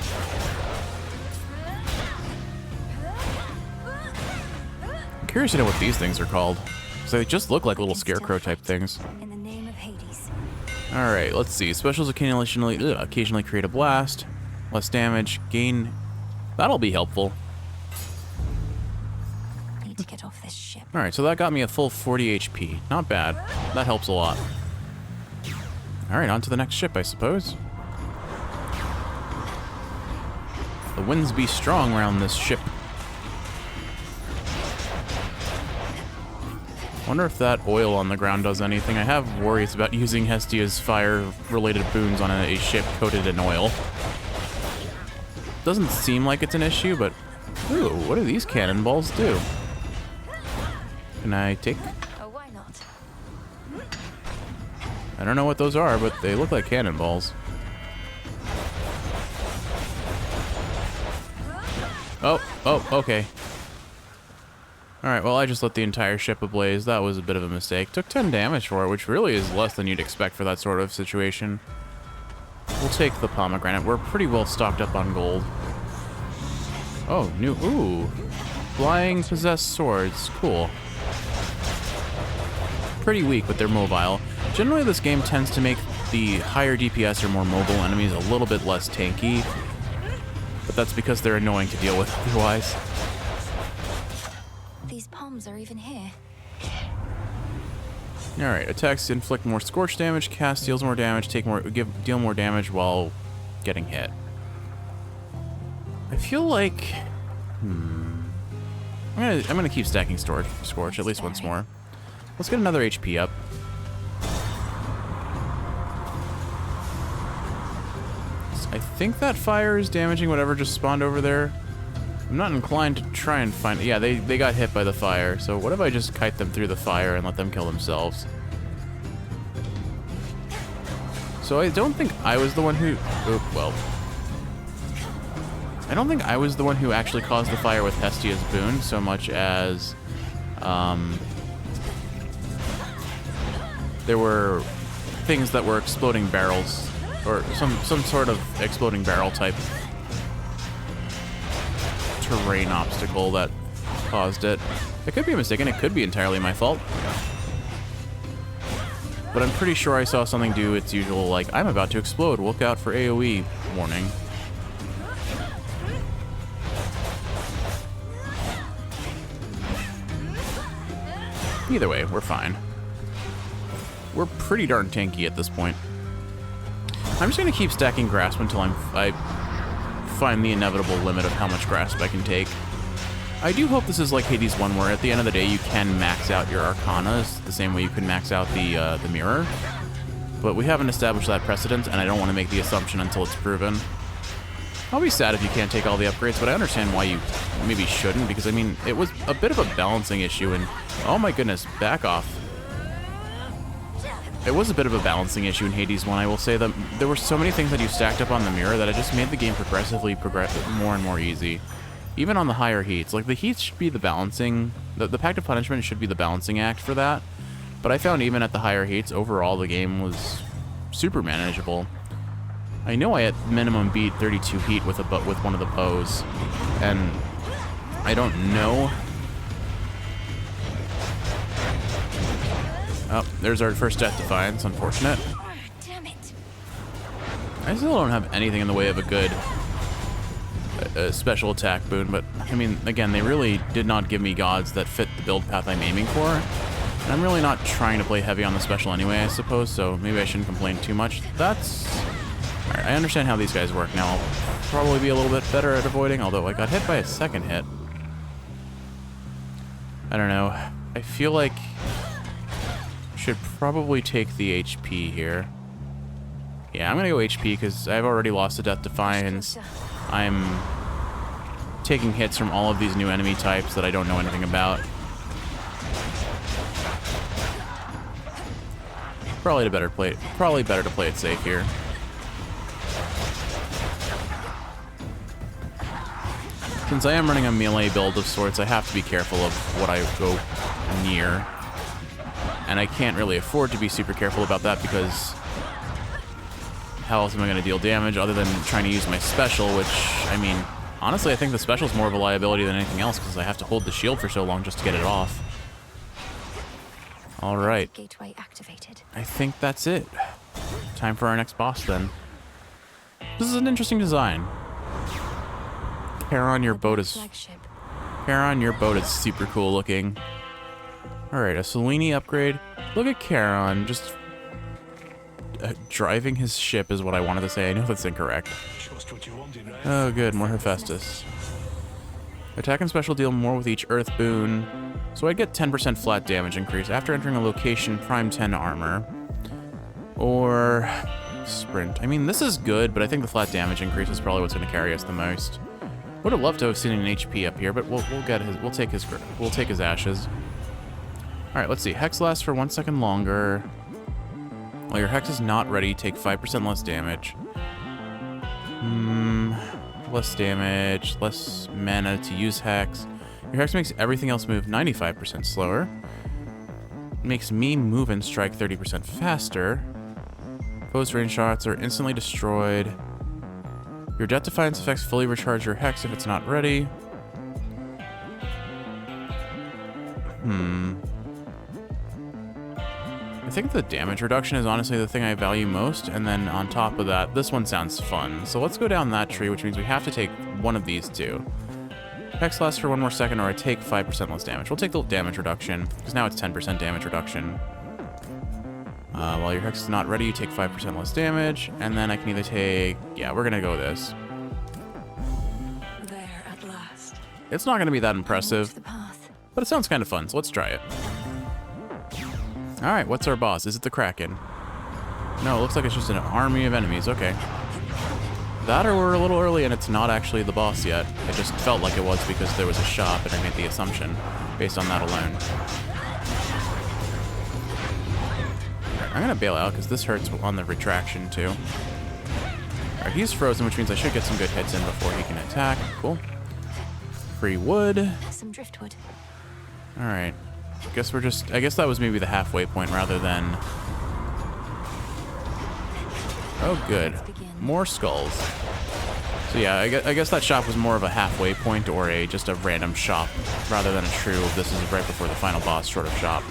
I'm curious to know what these things are called. So they just look like little scarecrow type things. In the name of Hades. Alright, let's see. Specials occasionally create a blast. Less damage. Gain... That'll be helpful. Need to get off this ship. Alright, so that got me a full 40 HP. Not bad. That helps a lot. Alright, on to the next ship, I suppose. The winds be strong around this ship. Wonder if that oil on the ground does anything. I have worries about using Hestia's fire-related boons on a ship coated in oil. Doesn't seem like it's an issue, but... Ooh, what do these cannonballs do? Can I take? Oh, why not? I don't know what those are, but they look like cannonballs. Oh, okay. Alright, well, I just lit the entire ship ablaze. That was a bit of a mistake. Took 10 damage for it, which really is less than you'd expect for that sort of situation. We'll take the pomegranate. We're pretty well stocked up on gold. Oh, new... Ooh. Flying possessed swords. Cool. Pretty weak, but they're mobile. Generally, this game tends to make the higher DPS or more mobile enemies a little bit less tanky. But that's because they're annoying to deal with otherwise. These palms are even here. Alright, attacks inflict more scorch damage, cast deals more damage, deal more damage while getting hit. I feel like... I'm gonna keep stacking scorch at least once more. Let's get another HP up. I think that fire is damaging whatever just spawned over there. I'm not inclined to try and find... Yeah, they got hit by the fire. So what if I just kite them through the fire and let them kill themselves? So I don't think I was the one who... Oh, well. I don't think I was the one who actually caused the fire with Hestia's boon so much as... there were things that were exploding barrels. Or some sort of exploding barrel type terrain obstacle that caused it. It could be a mistake, and it could be entirely my fault. But I'm pretty sure I saw something do its usual, like, I'm about to explode, look out for AoE warning. Either way, we're fine. We're pretty darn tanky at this point. I'm just gonna keep stacking grasp until I find the inevitable limit of how much grasp I can take. I do hope this is like Hades 1, where at the end of the day you can max out your Arcanas the same way you can max out the mirror. But we haven't established that precedent, and I don't want to make the assumption until it's proven. I'll be sad if you can't take all the upgrades, but I understand why you maybe shouldn't, because, I mean, it was a bit of a balancing issue, and oh my goodness, back off. It was a bit of a balancing issue in Hades 1, I will say that there were so many things that you stacked up on the mirror that it just made the game progressively more and more easy. Even on the higher heats. Like, the heats should be the balancing, the Pact of Punishment should be the balancing act for that, but I found even at the higher heats, overall the game was super manageable. I know I at minimum beat 32 heat with one of the bows, and I don't know. Oh, there's our first Death Defiance, unfortunate. Damn it. I still don't have anything in the way of a good special attack boon, but I mean, again, they really did not give me gods that fit the build path I'm aiming for. And I'm really not trying to play heavy on the special anyway, I suppose, so maybe I shouldn't complain too much. Alright, I understand how these guys work now. I'll probably be a little bit better at avoiding, although I got hit by a second hit. I don't know. I feel like I should probably take the HP here. Yeah, I'm gonna go HP because I've already lost the Death Defiance. I'm taking hits from all of these new enemy types that I don't know anything about. Probably better to play it safe here. Since I am running a melee build of sorts, I have to be careful of what I go near. And I can't really afford to be super careful about that because how else am I going to deal damage other than trying to use my special, which, I mean, honestly, I think the special is more of a liability than anything else because I have to hold the shield for so long just to get it off. All right. Gateway activated. I think that's it. Time for our next boss then. This is an interesting design. Charon, your boat is super cool looking. All right, a Selene upgrade. Look at Charon, just driving his ship is what I wanted to say. I know that's incorrect. Oh, good, more Hephaestus. Attack and special deal more with each Earth boon. So I'd get 10% flat damage increase after entering a location, prime 10 armor. Or sprint. I mean, this is good, but I think the flat damage increase is probably what's going to carry us the most. Would have loved to have seen an HP up here, but we'll take his ashes. All right, let's see. Hex lasts for 1 second longer. While your hex is not ready, take 5% less damage. Less damage, less mana to use hex. Your hex makes everything else move 95% slower. Makes me move and strike 30% faster. Opposed range shots are instantly destroyed. Your Death Defiance effects fully recharge your hex if it's not ready. I think the damage reduction is honestly the thing I value most, and then on top of that, this one sounds fun. So let's go down that tree, which means we have to take one of these two. Hex lasts for 1 more second, or I take 5% less damage. We'll take the damage reduction, because now it's 10% damage reduction. While your hex is not ready, you take 5% less damage, and then I can either take... Yeah, we're gonna go with this. There at last. It's not gonna be that impressive, but it sounds kind of fun, so let's try it. Alright, what's our boss? Is it the Kraken? No, it looks like it's just an army of enemies. Okay. That or we're a little early and it's not actually the boss yet. It just felt like it was because there was a shop and I made the assumption based on that alone. Right, I'm gonna bail out because this hurts on the retraction too. Alright, he's frozen, which means I should get some good hits in before he can attack. Cool. Free wood. Some driftwood. Alright. I guess that was maybe the halfway point rather than... Oh, good. More skulls. So yeah, I guess that shop was more of a halfway point or just a random shop rather than a true, this is right before the final boss sort of shop.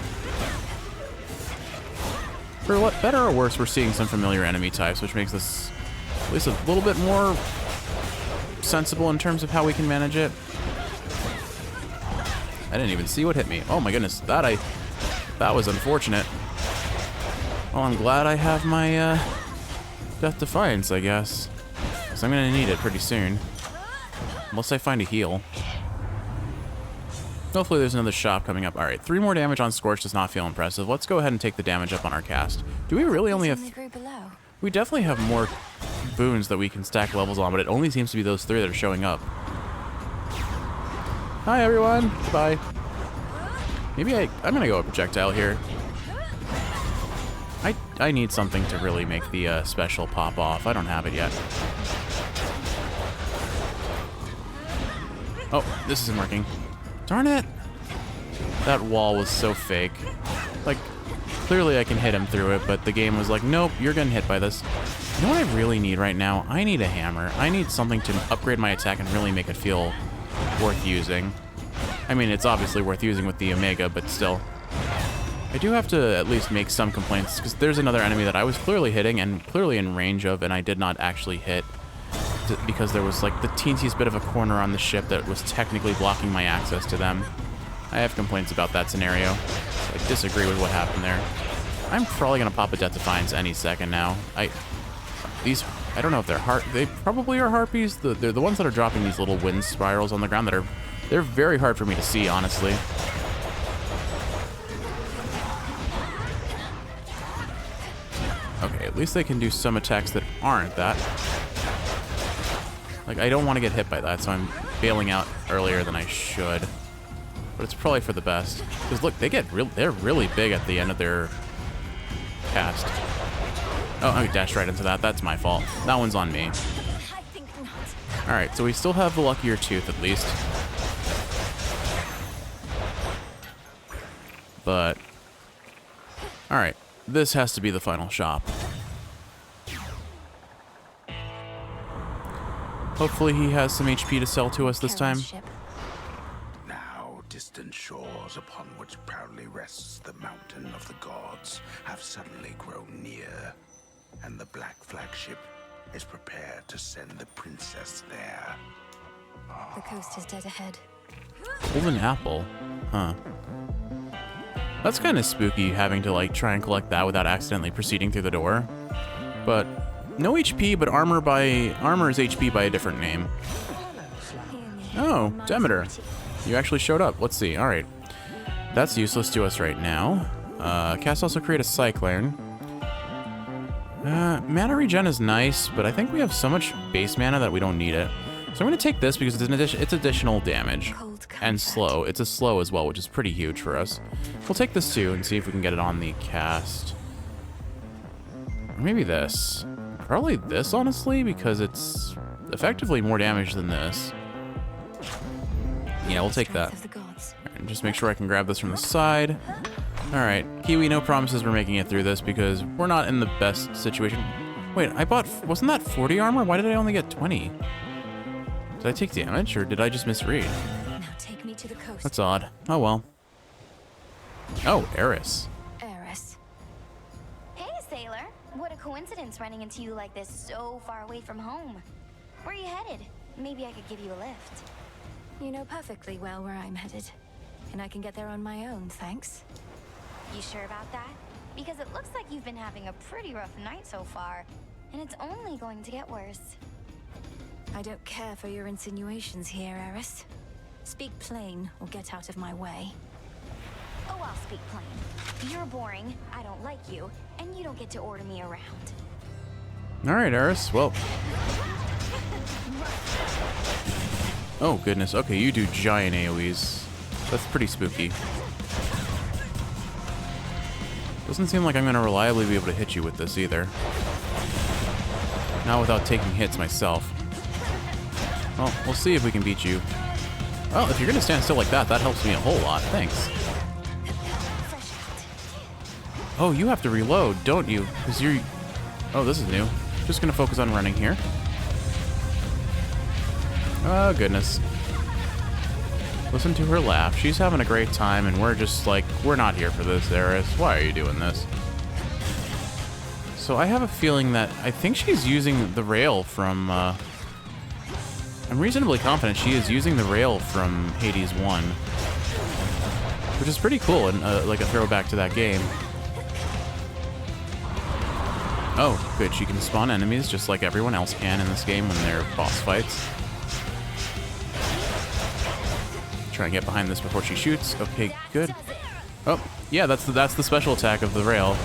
For what, better or worse, we're seeing some familiar enemy types, which makes this at least a little bit more sensible in terms of how we can manage it. I didn't even see what hit me. Oh my goodness, that was unfortunate. Well, I'm glad I have my Death Defiance, I guess. Because I'm gonna need it pretty soon. Unless I find a heal. Hopefully there's another shop coming up. Alright, 3 more damage on Scorch does not feel impressive. Let's go ahead and take the damage up on our cast. Do we really only have... We definitely have more boons that we can stack levels on, but it only seems to be those 3 that are showing up. Hi, everyone. Bye. Maybe I'm gonna go a projectile here. I need something to really make the special pop off. I don't have it yet. Oh, this isn't working. Darn it! That wall was so fake. Like, clearly I can hit him through it, but the game was like, nope, you're getting hit by this. You know what I really need right now? I need a hammer. I need something to upgrade my attack and really make it feel worth using. I mean, it's obviously worth using with the Omega, but still. I do have to at least make some complaints, because there's another enemy that I was clearly hitting and clearly in range of, and I did not actually hit, because there was like the teentiest bit of a corner on the ship that was technically blocking my access to them. I have complaints about that scenario. I disagree with what happened there. I'm probably going to pop a Death Defiance any second now. I don't know if they're they probably are harpies. They're the ones that are dropping these little wind spirals on the ground they're very hard for me to see, honestly. Okay, at least they can do some attacks that aren't that. Like, I don't want to get hit by that, so I'm bailing out earlier than I should. But it's probably for the best. Because look, they're really big at the end of their cast. Oh, I dashed right into that. That's my fault. That one's on me. Alright, so we still have the luckier tooth at least. But alright, this has to be the final shop. Hopefully he has some HP to sell to us this time. Now, distant shores upon which proudly rests the mountain of the gods have suddenly grown near, and the Black Flagship is prepared to send the princess there. The coast is dead ahead. Golden apple? Huh. That's kind of spooky, having to like try and collect that without accidentally proceeding through the door. But no HP, but armor is HP by a different name. Oh, Demeter. You actually showed up. Let's see. Alright. That's useless to us right now. Cast also create a Cyclone. Mana regen is nice, but I think we have so much base mana that we don't need it. So I'm going to take this because it's additional damage. And slow. It's a slow as well, which is pretty huge for us. We'll take this too and see if we can get it on the cast. Or maybe this. Probably this, honestly, because it's effectively more damage than this. Yeah, we'll take that. And just make sure I can grab this from the side. Alright, Kiwi, no promises we're making it through this because we're not in the best situation. Wait, wasn't that 40 armor? Why did I only get 20? Did I take damage, or did I just misread? Now take me to the coast. That's odd. Oh well. Oh, Eris. Eris. Hey, sailor. What a coincidence running into you like this so far away from home. Where are you headed? Maybe I could give you a lift. You know perfectly well where I'm headed. And I can get there on my own, thanks. You sure about that? Because it looks like you've been having a pretty rough night so far, and it's only going to get worse. I don't care for your insinuations here, Eris. Speak plain or get out of my way. Oh, I'll speak plain. You're boring, I don't like you, and you don't get to order me around. Alright, Eris. Well. Oh, goodness. Okay, you do giant AoEs. That's pretty spooky. Doesn't seem like I'm going to reliably be able to hit you with this either. Not without taking hits myself. Well, we'll see if we can beat you. Well, if you're going to stand still like that, that helps me a whole lot. Thanks. Oh, you have to reload, don't you? Because you're... Oh, this is new. Just going to focus on running here. Oh, goodness. Listen to her laugh. She's having a great time, and we're just like, we're not here for this, Eris. Why are you doing this? So I have a feeling that I think she's using the rail from... I'm reasonably confident she is using the rail from Hades 1. Which is pretty cool, and like a throwback to that game. Oh, good. She can spawn enemies just like everyone else can in this game when they're boss fights. Try and get behind this before she shoots. Okay, good. Oh, yeah, that's the special attack of the rail.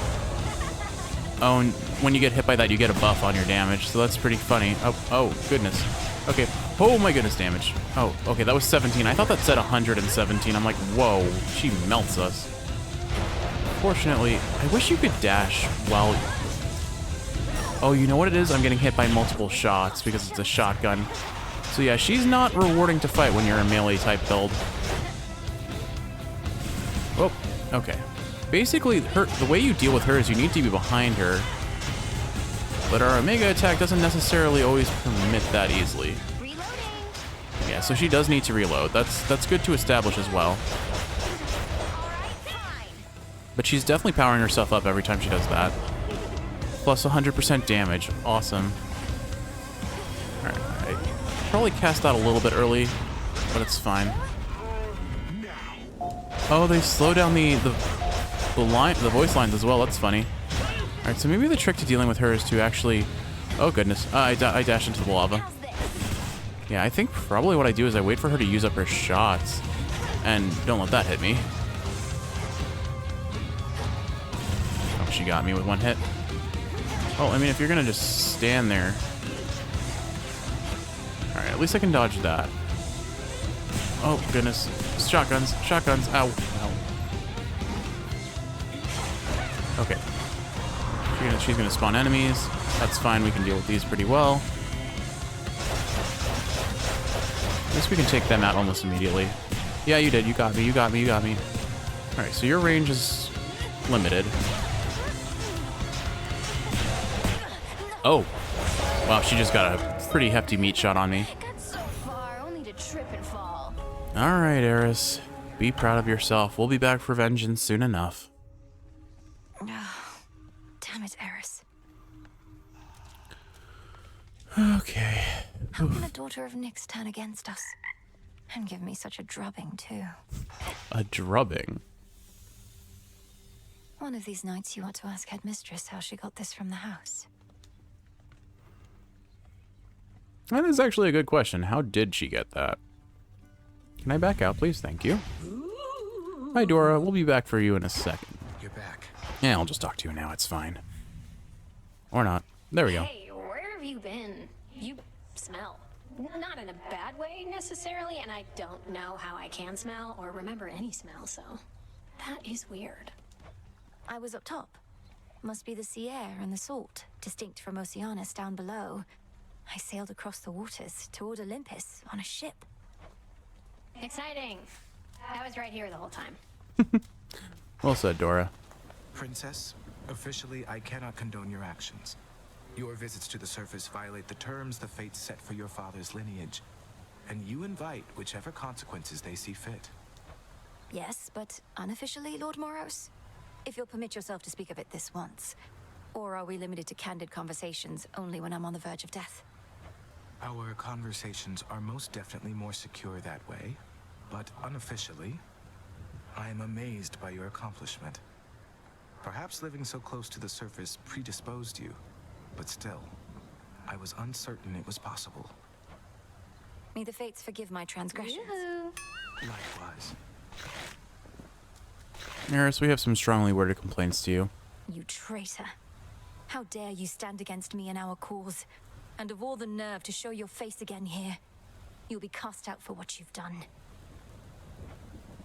Oh, when you get hit by that, you get a buff on your damage, so that's pretty funny. Oh, goodness. Okay. Oh my goodness, damage. Oh, okay, that was 17. I thought that said 117. I'm like, whoa, she melts us. Fortunately, I wish you could dash while... Oh, you know what it is? I'm getting hit by multiple shots because it's a shotgun. So yeah, she's not rewarding to fight when you're a melee type build. Oh, okay. Basically, the way you deal with her is you need to be behind her. But our Omega attack doesn't necessarily always permit that easily. Yeah, so she does need to reload. That's good to establish as well. But she's definitely powering herself up every time she does that. Plus 100% damage. Awesome. Alright, I probably cast out a little bit early, but it's fine. Oh, they slow down the voice lines as well. That's funny. Alright, so maybe the trick to dealing with her is to actually... Oh, goodness. I dash into the lava. Yeah, I think probably what I do is I wait for her to use up her shots. And don't let that hit me. Oh, she got me with one hit. Oh, I mean, if you're gonna just stand there... Alright, at least I can dodge that. Oh, goodness. Shotguns. Shotguns. Ow. Ow. Okay. She's gonna spawn enemies. That's fine. We can deal with these pretty well. At least we can take them out almost immediately. Yeah, you did. You got me. You got me. You got me. Alright, so your range is limited. Oh. Wow, she just got a pretty hefty meat shot on me. Alright, Eris. Be proud of yourself. We'll be back for vengeance soon enough. Damn it, Eris. Okay. How can a daughter of Nyx turn against us? And give me such a drubbing, too. A drubbing? One of these nights you ought to ask Headmistress how she got this from the house. That is actually a good question. How did she get that? Can I back out, please? Thank you. Hi, Dora. We'll be back for you in a second. You're back. Yeah, I'll just talk to you now. It's fine. Or not. There we go. Hey, where have you been? You smell. Not in a bad way, necessarily, and I don't know how I can smell or remember any smell, so... That is weird. I was up top. Must be the sea air and the salt, distinct from Oceanus down below. I sailed across the waters toward Olympus on a ship. Exciting. I was right here the whole time. Well said, Dora. Princess, officially I cannot condone your actions. Your visits to the surface violate the terms the fates set for your father's lineage, and you invite whichever consequences they see fit. Yes, but unofficially, Lord Moros? If you'll permit yourself to speak of it this once. Or are we limited to candid conversations only when I'm on the verge of death? Our conversations are most definitely more secure that way, but unofficially, I am amazed by your accomplishment. Perhaps living so close to the surface predisposed you, but still, I was uncertain it was possible. May the fates forgive my transgressions. Likewise. Eris, we have some strongly worded complaints to you. You traitor. How dare you stand against me and our cause? And of all the nerve to show your face again here. You'll be cast out for what you've done.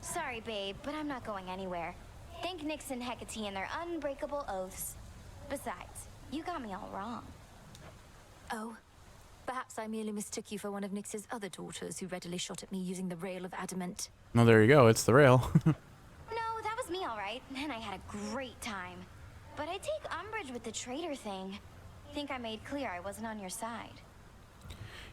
Sorry, babe, but I'm not going anywhere. Thank Nyx and Hecate and their unbreakable oaths. Besides, you got me all wrong. Oh? Perhaps I merely mistook you for one of Nyx's other daughters who readily shot at me using the rail of adamant. Well, there you go. It's the rail. No, that was me all right, and I had a great time. But I take umbrage with the traitor thing. Think I made clear I wasn't on your side.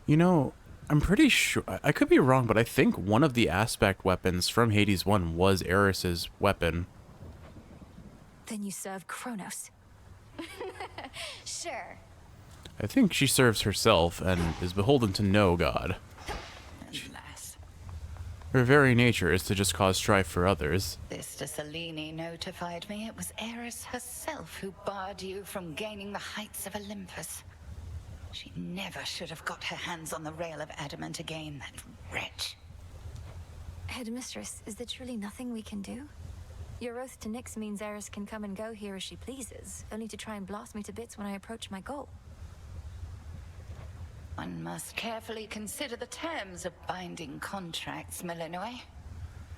You know, I'm pretty sure... I could be wrong, but I think one of the aspect weapons from Hades 1 was Eris's weapon. Then you serve Kronos. Sure. I think she serves herself and is beholden to no god. Her very nature is to just cause strife for others. Sister Selene notified me it was Eris herself who barred you from gaining the heights of Olympus. She never should have got her hands on the rail of adamant again, that wretch. Headmistress, is there truly nothing we can do? Your oath to Nyx means Eris can come and go here as she pleases, only to try and blast me to bits when I approach my goal. One must carefully consider the terms of binding contracts, Malinois.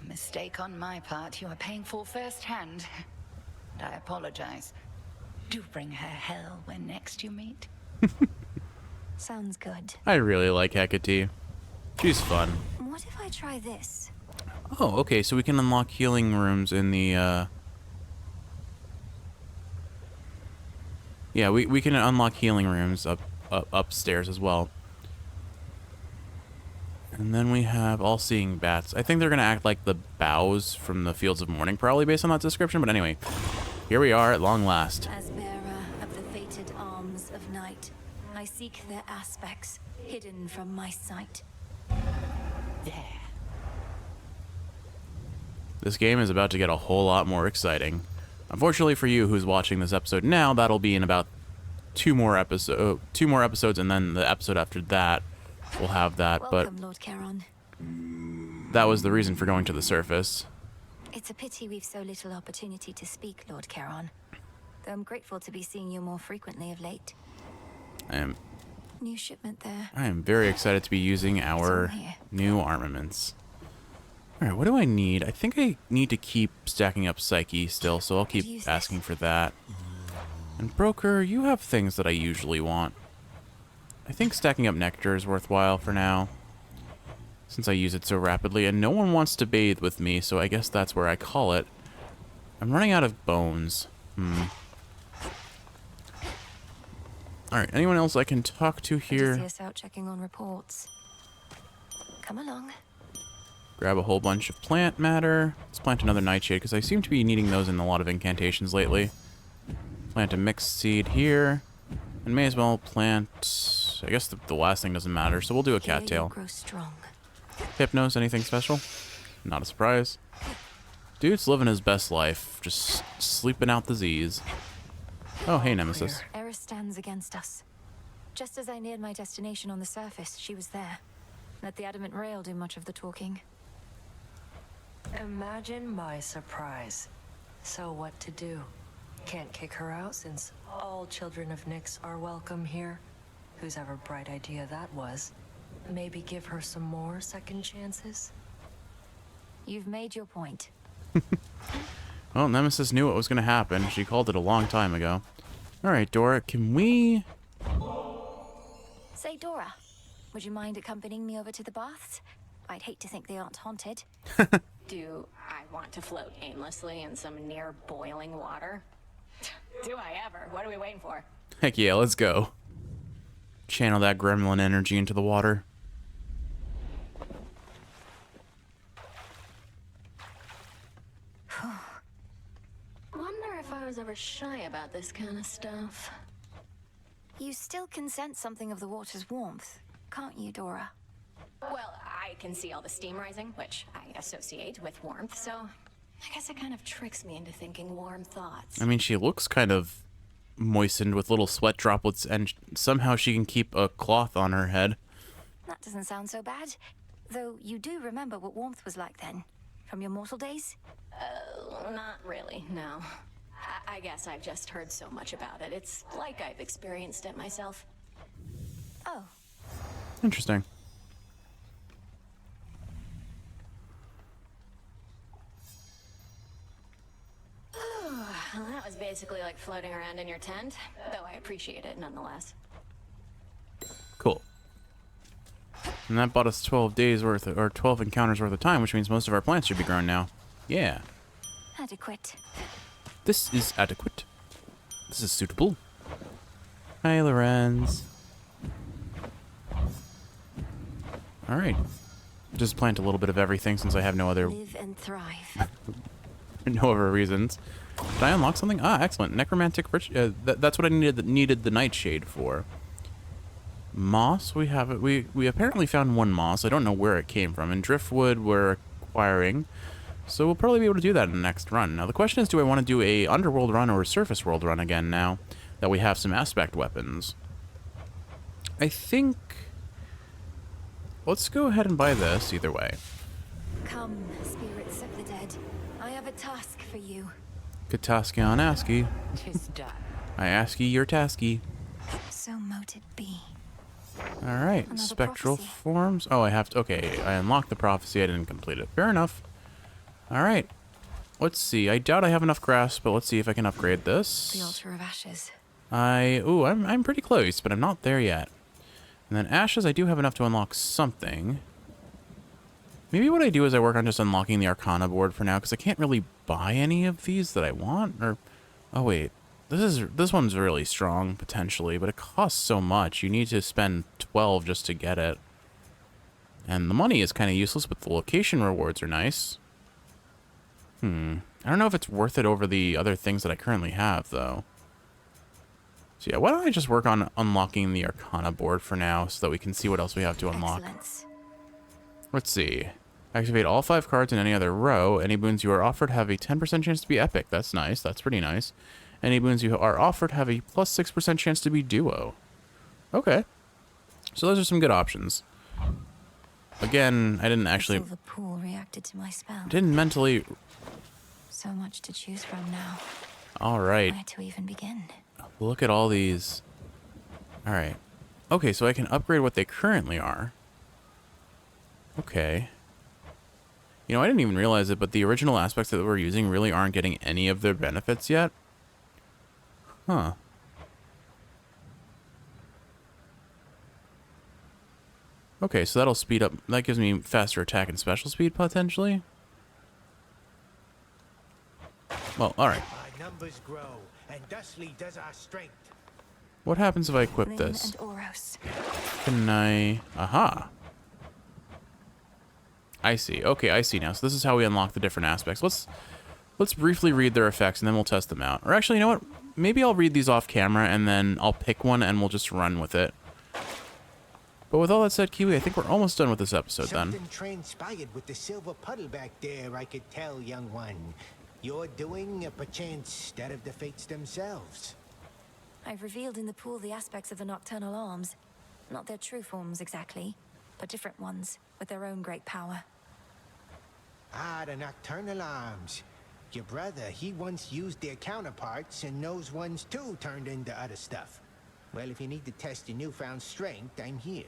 Mistake on my part you are paying for firsthand. And I apologize. Do bring her hell when next you meet. Sounds good. I really like Hecate. She's fun. What if I try this? Oh, okay, so we can unlock healing rooms in the, Yeah, we can unlock healing rooms upstairs as well. And then we have all-seeing bats. I think they're going to act like the boughs from the Fields of Morning, probably based on that description. But anyway, here we are at long last. As bearer of the fated arms of night, I seek their aspects, hidden from my sight. There. This game is about to get a whole lot more exciting. Unfortunately for you who's watching this episode now, that'll be in about two more episodes, and then the episode after that will have that. Welcome, Lord Charon. But that was the reason for going to the surface. It's a pity we've so little opportunity to speak, Lord Charon. Though I'm grateful to be seeing you more frequently of late. New shipment there. I am very excited to be using our new armaments. Alright, what do I need? I think I need to keep stacking up Psyche still, so I'll keep asking for that. And Broker, you have things that I usually want. I think stacking up Nectar is worthwhile for now, since I use it so rapidly, and no one wants to bathe with me, so I guess that's where I call it. I'm running out of bones. Alright, anyone else I can talk to here? Odysseus out checking on reports. Come along. Grab a whole bunch of plant matter. Let's plant another nightshade, because I seem to be needing those in a lot of incantations lately. Plant a mixed seed here. And may as well plant... I guess the last thing doesn't matter, so we'll do a cattail. Grow strong. Hypnos, anything special? Not a surprise. Dude's living his best life, just sleeping out the Z's. Oh, hey, Nemesis. Eris stands against us. Just as I neared my destination on the surface, she was there. Let the adamant rail do much of the talking. Imagine my surprise. So what to do? Can't kick her out since all children of Nyx are welcome here. Whose ever bright idea that was. Maybe give her some more second chances? You've made your point. Well, Nemesis knew what was going to happen. She called it a long time ago. Alright, Dora, can we... Say, Dora, would you mind accompanying me over to the baths? I'd hate to think they aren't haunted. Do I want to float aimlessly in some near boiling water? Do I ever? What are we waiting for? Heck yeah, let's go. Channel that gremlin energy into the water. Wonder if I was ever shy about this kind of stuff. You still can sense something of the water's warmth, can't you, Dora? Well, I can see all the steam rising, which I associate with warmth, so I guess it kind of tricks me into thinking warm thoughts. I mean, she looks kind of moistened with little sweat droplets, and somehow she can keep a cloth on her head. That doesn't sound so bad. Though you do remember what warmth was like then, from your mortal days? Not really, no. I guess I've just heard so much about it. It's like I've experienced it myself. Oh. Interesting. Well, that was basically like floating around in your tent, though I appreciate it nonetheless. Cool. And that bought us 12 days worth, or 12 encounters worth of time, which means most of our plants should be grown now. Yeah. Adequate. This is adequate. This is suitable. Hi, Lorenz. Alright. Just plant a little bit of everything since I have no other... Live and thrive. no other reasons. Did I unlock something? Ah, excellent. Necromantic... that's what I needed the Nightshade for. Moss, we have it. We apparently found one moss. I don't know where it came from. And driftwood we're acquiring. So we'll probably be able to do that in the next run. Now the question is, do I want to do a underworld run or a surface world run again now that we have some aspect weapons? I think... Let's go ahead and buy this either way. Come, spirits of the dead. I have a task for you. Good tasky on ASCII. Tis done. I ASCII, you're tasky. So mote it be. Alright, Another spectral prophecy. forms. Oh, I have to... Okay, I unlocked the prophecy. I didn't complete it. Fair enough. Alright. Let's see. I doubt I have enough grass, but let's see if I can upgrade this. The altar of ashes. Ooh, I'm pretty close, but I'm not there yet. And then ashes, I do have enough to unlock something. Maybe what I do is I work on just unlocking the Arcana board for now, because I can't really buy any of these that I want. Or, oh wait, this one's really strong potentially, but it costs so much. You need to spend 12 just to get it, and the money is kind of useless. But the location rewards are nice. I don't know if it's worth it over the other things that I currently have, though. So yeah, why don't I just work on unlocking the Arcana board for now so that we can see what else we have to unlock. Excellence. Let's see. Activate all 5 cards in any other row. Any boons you are offered have a 10% chance to be epic. That's nice. That's pretty nice. Any boons you are offered have a plus 6% chance to be duo. Okay. So those are some good options. Again, I didn't actually... The silver pool reacted to my spell. Didn't mentally... So much to choose from now. Alright. Where to even begin? Look at all these. Alright. Okay, so I can upgrade what they currently are. Okay. You know, I didn't even realize it, but the original aspects that we're using really aren't getting any of their benefits yet. Huh. Okay, so that'll speed up. That gives me faster attack and special speed, potentially. Well, alright. Our numbers grow, and thusly does our strength. What happens if I equip Lyn this? and Oros. Can I... Aha! I see. Okay, I see now. So this is how we unlock the different aspects. Let's briefly read their effects, and then we'll test them out. Or actually, you know what? Maybe I'll read these off camera, and then I'll pick one, and we'll just run with it. But with all that said, Kiwi, I think we're almost done with this episode, then. Something transpired with the silver puddle back there, I could tell, young one. You're doing, perchance, that of the fates themselves. I've revealed in the pool the aspects of the nocturnal arms. Not their true forms exactly, but different ones, with their own great power. Ah, the nocturnal arms. Your brother, he once used their counterparts, and those ones too turned into other stuff. Well, if you need to test your newfound strength, I'm here.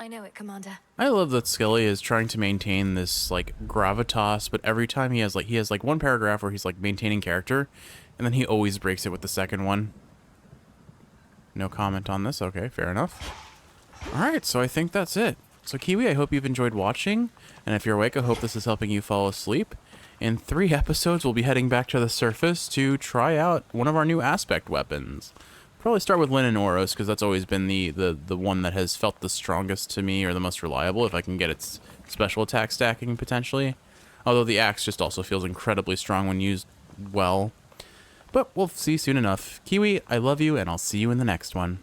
I know it, Commander. I love that Skelly is trying to maintain this, like, gravitas, but every time he has one paragraph where he's, like, maintaining character, and then he always breaks it with the second one. No comment on this. Okay, fair enough. Alright, so I think that's it. So, Kiwi, I hope you've enjoyed watching, and if you're awake, I hope this is helping you fall asleep. In 3 episodes, we'll be heading back to the surface to try out one of our new aspect weapons. Probably start with Lyn and Oros, because that's always been the one that has felt the strongest to me, or the most reliable, if I can get its special attack stacking, potentially. Although the axe just also feels incredibly strong when used well. But we'll see soon enough. Kiwi, I love you, and I'll see you in the next one.